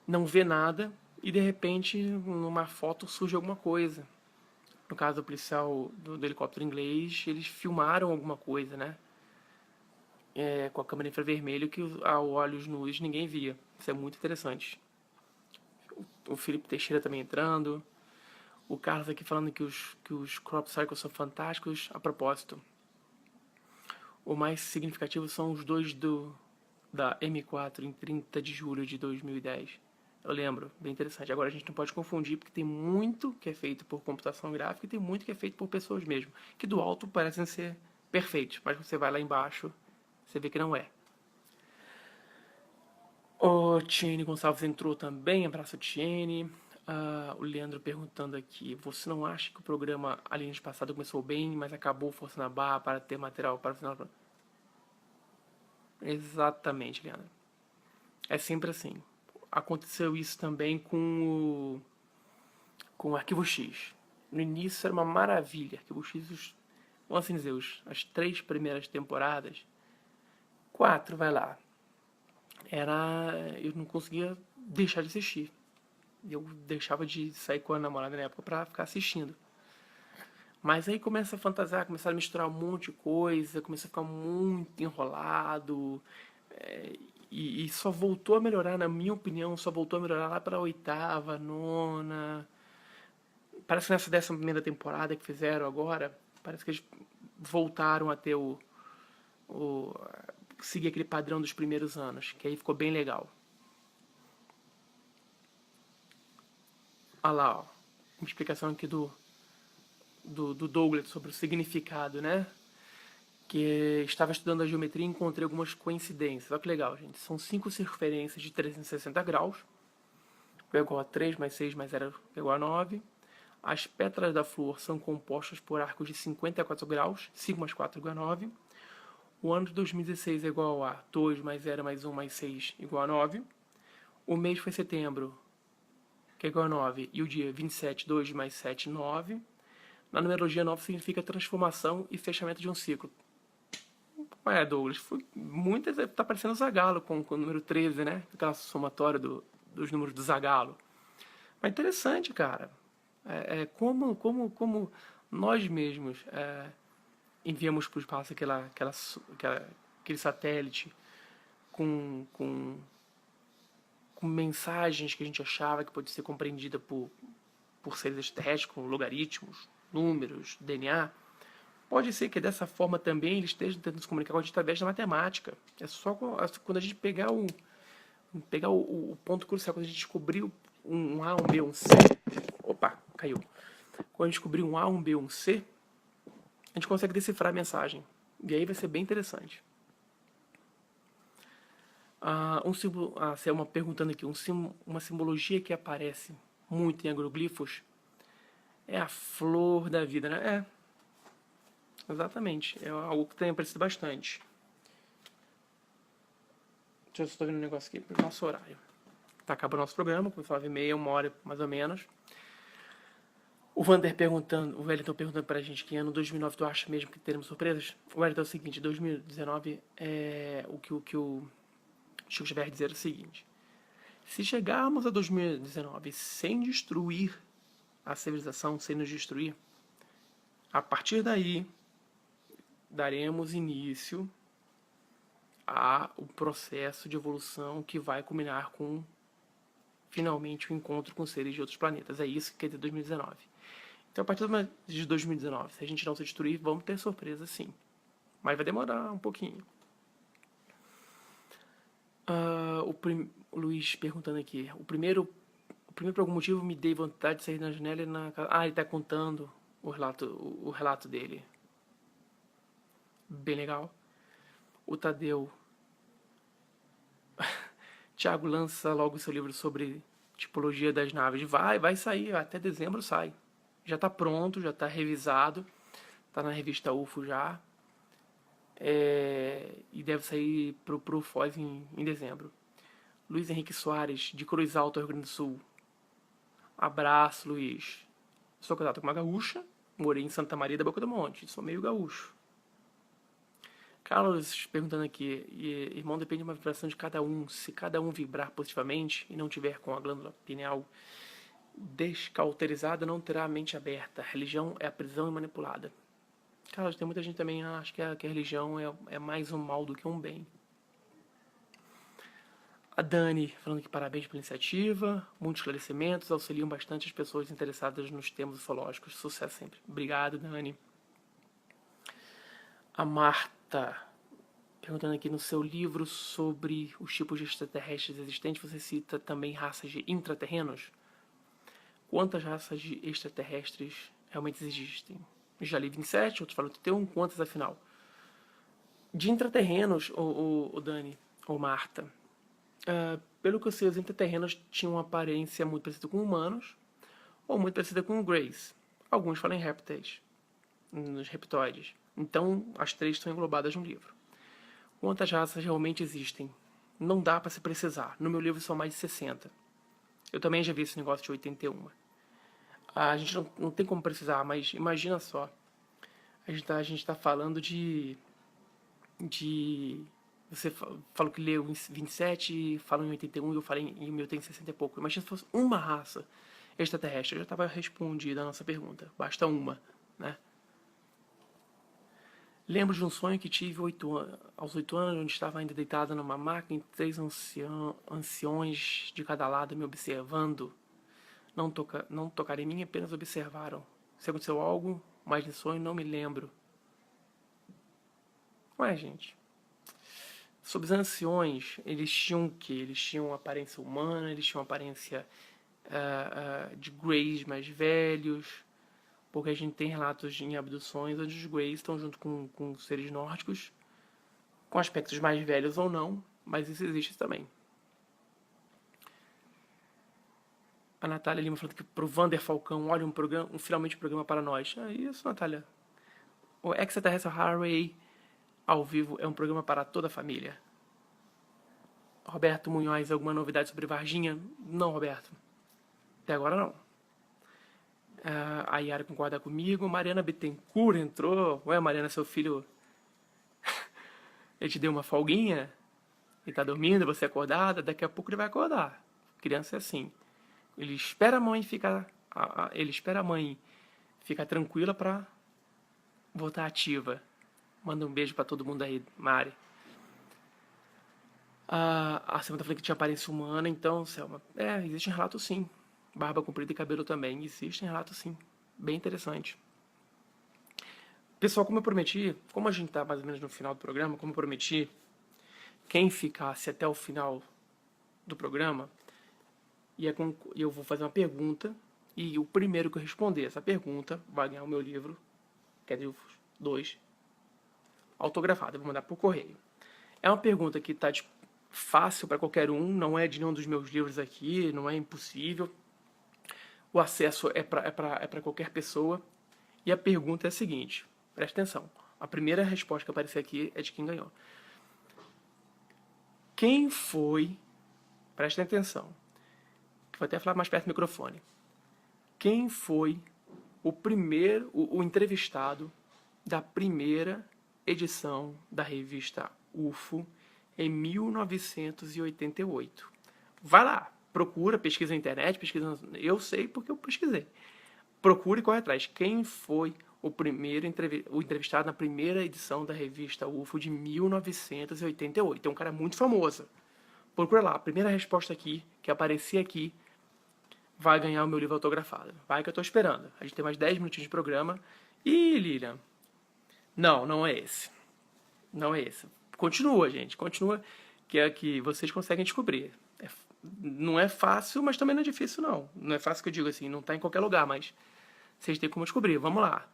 não vê nada e de repente numa foto surge alguma coisa. No caso do policial do helicóptero inglês, eles filmaram alguma coisa, né? Com a câmera infravermelho que a olhos nus ninguém via. Isso é muito interessante. O Felipe Teixeira também entrando. O Carlos aqui falando que os crop cycles são fantásticos. A propósito, o mais significativo são os dois da M4 em 30 de julho de 2010. Eu lembro, bem interessante. Agora a gente não pode confundir, porque tem muito que é feito por computação gráfica e tem muito que é feito por pessoas mesmo, que do alto parecem ser perfeitos, mas você vai lá embaixo, você vê que não é. O Tiene Gonçalves entrou também, abraço Tiene. O Leandro perguntando aqui, você não acha que o programa Aliens passado começou bem, mas acabou forçando a barra para ter material para o final? Exatamente, Leandro. É sempre assim. Aconteceu isso também com o Arquivo X. No início era uma maravilha. Arquivo X, vamos assim dizer, as 3 primeiras temporadas, 4, vai lá. Eu não conseguia deixar de assistir. Eu deixava de sair com a namorada na época pra ficar assistindo. Mas aí começa a fantasiar, começa a misturar um monte de coisa, começa a ficar muito enrolado. é, e só voltou a melhorar, na minha opinião, só voltou a melhorar lá pra oitava, nona. Parece que nessa 11ª temporada que fizeram agora, parece que eles voltaram a ter o seguir aquele padrão dos primeiros anos, que aí ficou bem legal. Olha lá, ó, uma explicação aqui do Douglas sobre o significado, né? Que estava estudando a geometria e encontrei algumas coincidências. Olha que legal, gente. São 5 circunferências de 360 graus, que é igual a 3 mais 6 mais 0 é igual a 9. As pétalas da flor são compostas por arcos de 54 graus, 5 mais 4 é igual a 9. O ano de 2016 é igual a 2 mais 0 mais 1 mais 6 igual a 9. O mês foi setembro, que é igual a 9. E o dia 27, 2 mais 7, 9. Na numerologia, 9 significa transformação e fechamento de um ciclo. Douglas, foi muito. Tá parecendo o Zagalo com o número 13, né? Aquela somatória dos números do Zagalo. Mas interessante, cara. Como nós mesmos enviamos para o espaço aquele satélite com mensagens que a gente achava que pode ser compreendida por seres extraterrestres, com logaritmos, números, DNA. Pode ser que dessa forma também eles estejam tentando se comunicar com a gente através da matemática. É só quando a gente pegar o ponto crucial, quando a gente descobrir um A, um B, um C. Opa, caiu. Quando a gente descobrir um A, um B, um C, a gente consegue decifrar a mensagem. E aí vai ser bem interessante. Selma perguntando aqui, uma simbologia que aparece muito em agroglifos é a flor da vida, né? Exatamente. É algo que tem aparecido bastante. Deixa eu só ver um negócio aqui pro nosso horário. Tá acabando o nosso programa, começou 9h30, 1 hora mais ou menos. O Wellington perguntando pra gente que ano 2009 tu acha mesmo que teremos surpresas? O Wellington é o seguinte, 2019 é o que o Chico Xavier dizer o seguinte: se chegarmos a 2019 sem destruir a civilização, sem nos destruir, a partir daí daremos início ao processo de evolução que vai culminar com finalmente o encontro com seres de outros planetas. É isso que quer dizer 2019. Então, a partir de 2019, se a gente não se destruir, vamos ter surpresa sim. Mas vai demorar um pouquinho. O Luiz perguntando aqui. O primeiro, por algum motivo, me dei vontade de sair na janela e na casa. Ele está contando o relato dele. Bem legal. O Tadeu. Tiago lança logo seu livro sobre tipologia das naves. Vai sair, até dezembro sai. Já está pronto, já está revisado. Está na revista UFO já. E deve sair pro Foz em dezembro. Luiz Henrique Soares, de Cruz Alta, Rio Grande do Sul. Abraço, Luiz. Sou casado com uma gaúcha. Morei em Santa Maria da Boca do Monte. Sou meio gaúcho. Carlos perguntando aqui, irmão, depende de uma vibração de cada um. Se cada um vibrar positivamente e não tiver com a glândula pineal descauterizada, não terá a mente aberta. A religião é a prisão e manipulada. Carlos, tem muita gente também que acha que a religião é mais um mal do que um bem. A Dani falando que parabéns pela iniciativa, muitos esclarecimentos, auxiliam bastante as pessoas interessadas nos temas ufológicos. Sucesso sempre. Obrigado, Dani. A Marta perguntando aqui, no seu livro sobre os tipos de extraterrestres existentes, você cita também raças de intraterrenos? Quantas raças de extraterrestres realmente existem? Já li 27, outros falam 31, quantas afinal? De intraterrenos, o Dani, ou Marta, Pelo que eu sei, os intraterrenos tinham uma aparência muito parecida com humanos ou muito parecida com Greys. Alguns falam em répteis, nos reptoides. Então, as três estão englobadas no livro. Quantas raças realmente existem? Não dá para se precisar. No meu livro são mais de 60. Eu também já vi esse negócio de 81. A gente não tem como precisar, mas imagina só. A gente tá falando de você falou que leu em 27, falou em 81 e eu falei em meu tem 60 e pouco. Imagina se fosse uma raça extraterrestre. Eu já estava respondida a nossa pergunta. Basta uma, né? Lembro de um sonho que tive aos 8 anos, onde estava ainda deitada numa maca em três anciões de cada lado me observando. Não tocaram em mim, apenas observaram. Se aconteceu algo, mas no sonho não me lembro. Ué, gente. Sobre os anciões, eles tinham o quê? Eles tinham aparência humana, eles tinham aparência de Greys mais velhos, porque a gente tem relatos em abduções onde os Greys estão junto com seres nórdicos, com aspectos mais velhos ou não, mas isso existe também. A Natália Lima falando que pro Vander Falcão, olha finalmente um programa para nós. É isso, Natália. O Extraterrestrial Highway ao vivo é um programa para toda a família. Roberto Munhoz, alguma novidade sobre Varginha? Não, Roberto. Até agora não. A Yara concorda comigo. Mariana Bittencourt entrou. Ué, Mariana, seu filho... ele te deu uma folguinha? Ele tá dormindo, você é acordada? Daqui a pouco ele vai acordar. Criança é assim. Ele espera a mãe ficar... ele espera a mãe ficar tranquila pra voltar ativa. Manda um beijo pra todo mundo aí, Mari. A Selma tá falando que tinha aparência humana, então, Selma, existe um relato sim. Barba comprida e cabelo também, existe um relato sim. Bem interessante. Pessoal, como eu prometi, como a gente tá mais ou menos no final do programa, como eu prometi, quem ficasse até o final do programa, eu vou fazer uma pergunta, e o primeiro que eu responder essa pergunta vai ganhar o meu livro, quer dizer, os 2, autografado. Eu vou mandar por correio. É uma pergunta que tá fácil para qualquer um, não é de nenhum dos meus livros aqui, não é impossível. O acesso é para qualquer pessoa. E a pergunta é a seguinte, preste atenção. A primeira resposta que aparecer aqui é de quem ganhou. Quem foi, prestem atenção, vou até falar mais perto do microfone. Quem foi o entrevistado da primeira edição da revista UFO em 1988? Vai lá, procura, pesquisa na internet, pesquisa. Eu sei porque eu pesquisei. Procure e corre atrás. Quem foi o entrevistado na primeira edição da revista UFO de 1988? É um cara muito famoso. Procura lá. A primeira resposta aqui, que aparecer aqui, vai ganhar o meu livro autografado. Vai que eu tô esperando. A gente tem mais 10 minutinhos de programa. Ih, Lilian. Não é esse. Não é esse. Continua, gente. Continua, que é que vocês conseguem descobrir. Não é fácil, mas também não é difícil, não. Não é fácil que eu digo assim, não tá em qualquer lugar, mas vocês têm como descobrir. Vamos lá.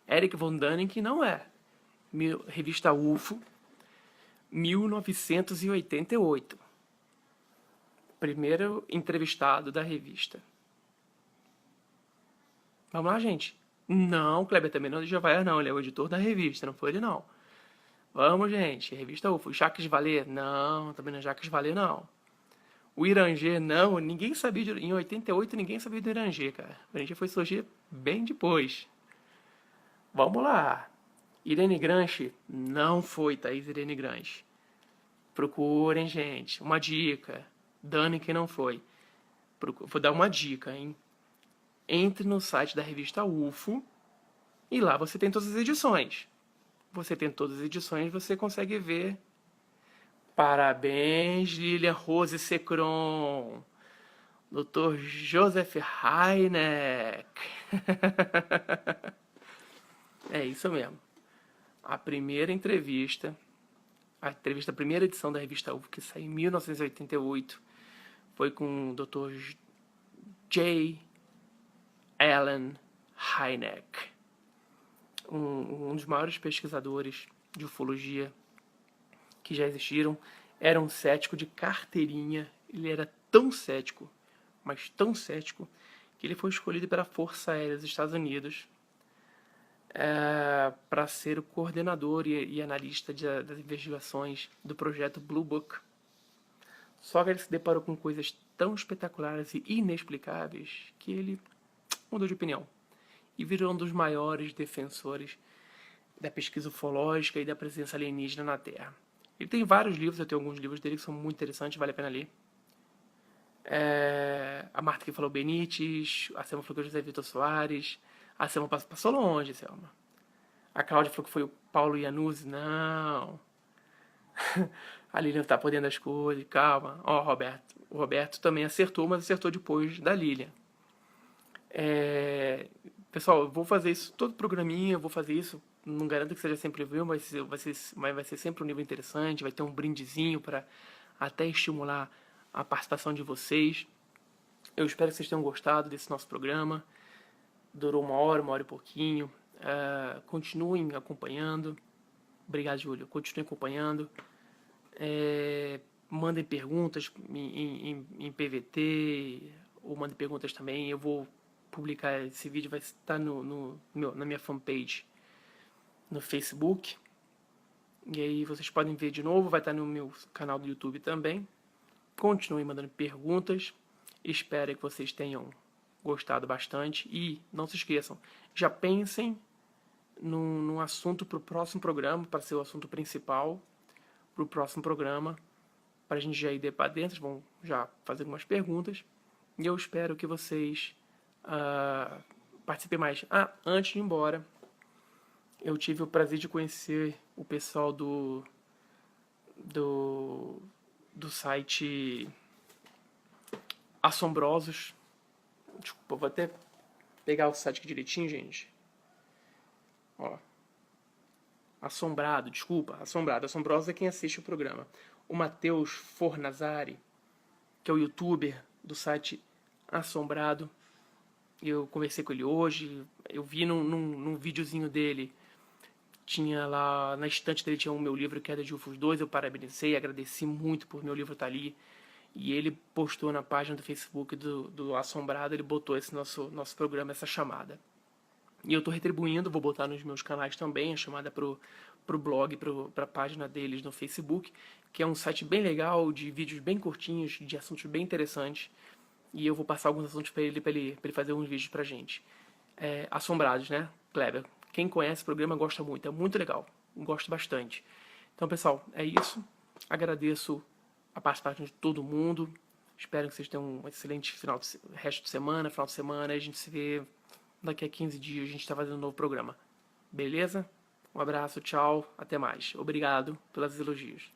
Eric von Däniken não é. Revista UFO, 1988. Primeiro entrevistado da revista. Vamos lá, gente. Não, Kleber também não é de Javaia, não. Ele é o editor da revista, não foi ele, não. Vamos, gente. Revista UFO. Jacques Vallée? Não, também não é Jacques Vallée, não. O Iranger, não. Ninguém sabia em 88, ninguém sabia do Iranger, cara. O Iranger foi surgir bem depois. Vamos lá. Irene Grange? Não foi Thaís Irene Grange. Procurem, gente. Uma dica. Dane que não foi. Vou dar uma dica, hein? Entre no site da revista UFO e lá você tem todas as edições. Você tem todas as edições, você consegue ver. Parabéns, Lilian Rose Secron. Dr. Joseph Heineck. É isso mesmo. A primeira entrevista, a primeira edição da revista UFO, que saiu em 1988, foi com o Dr. J. Allen Hynek, um dos maiores pesquisadores de ufologia que já existiram. era um cético de carteirinha. Ele era tão cético, mas tão cético, que ele foi escolhido pela Força Aérea dos Estados Unidos para ser o coordenador e analista das investigações do projeto Blue Book. Só que ele se deparou com coisas tão espetaculares e inexplicáveis que ele mudou de opinião e virou um dos maiores defensores da pesquisa ufológica e da presença alienígena na Terra. Ele tem vários livros, eu tenho alguns livros dele que são muito interessantes, vale a pena ler. A Marta que falou Benítez, a Selma falou que é José Vitor Soares, a Selma passou longe, Selma. A Cláudia falou que foi o Paulo Iannuzzi, não. A Lilian tá por dentro das coisas, calma. Ó, Roberto. O Roberto também acertou, mas acertou depois da Lilian. Pessoal, eu vou fazer isso, todo programinha, eu vou fazer isso. Não garanto que seja sempre viu, mas vai ser sempre um nível interessante. Vai ter um brindezinho para até estimular a participação de vocês. Eu espero que vocês tenham gostado desse nosso programa. Durou uma hora e pouquinho. Continuem acompanhando. Obrigado, Júlio. Continuem acompanhando. Mandem perguntas em PVT, ou mandem perguntas também. Eu vou publicar esse vídeo, vai estar na minha fanpage no Facebook. E aí vocês podem ver de novo, vai estar no meu canal do YouTube também. Continuem mandando perguntas. Espero que vocês tenham gostado bastante. E não se esqueçam, já pensem num assunto para o próximo programa, para ser o assunto principal para o próximo programa, para a gente já ir para dentro. Vão já fazer algumas perguntas. E eu espero que vocês participem mais. Antes de ir embora, eu tive o prazer de conhecer o pessoal do site Assombrosos. Desculpa, vou até pegar o site aqui direitinho, gente. Ó. Assombrado. Assombrosos é quem assiste o programa. O Matheus Fornazari, que é o youtuber do site Assombrado. Eu conversei com ele hoje. Eu vi num videozinho dele. Tinha lá, na estante dele tinha o meu livro Queda de UFOs 2. Eu parabenizei, agradeci muito por meu livro estar ali. E ele postou na página do Facebook do Assombrado, ele botou esse nosso programa, essa chamada. E eu estou retribuindo, vou botar nos meus canais também, a chamada pro blog, para a página deles no Facebook, que é um site bem legal, de vídeos bem curtinhos, de assuntos bem interessantes. E eu vou passar alguns assuntos para ele fazer uns vídeos pra gente. Assombrados, né, Kleber? Quem conhece o programa gosta muito, é muito legal, gosto bastante. Então, pessoal, é isso. Agradeço a participação de todo mundo. Espero que vocês tenham um excelente resto de semana, final de semana. A gente se vê daqui a 15 dias, a gente está fazendo um novo programa. Beleza? Um abraço, tchau, até mais. Obrigado pelos elogios.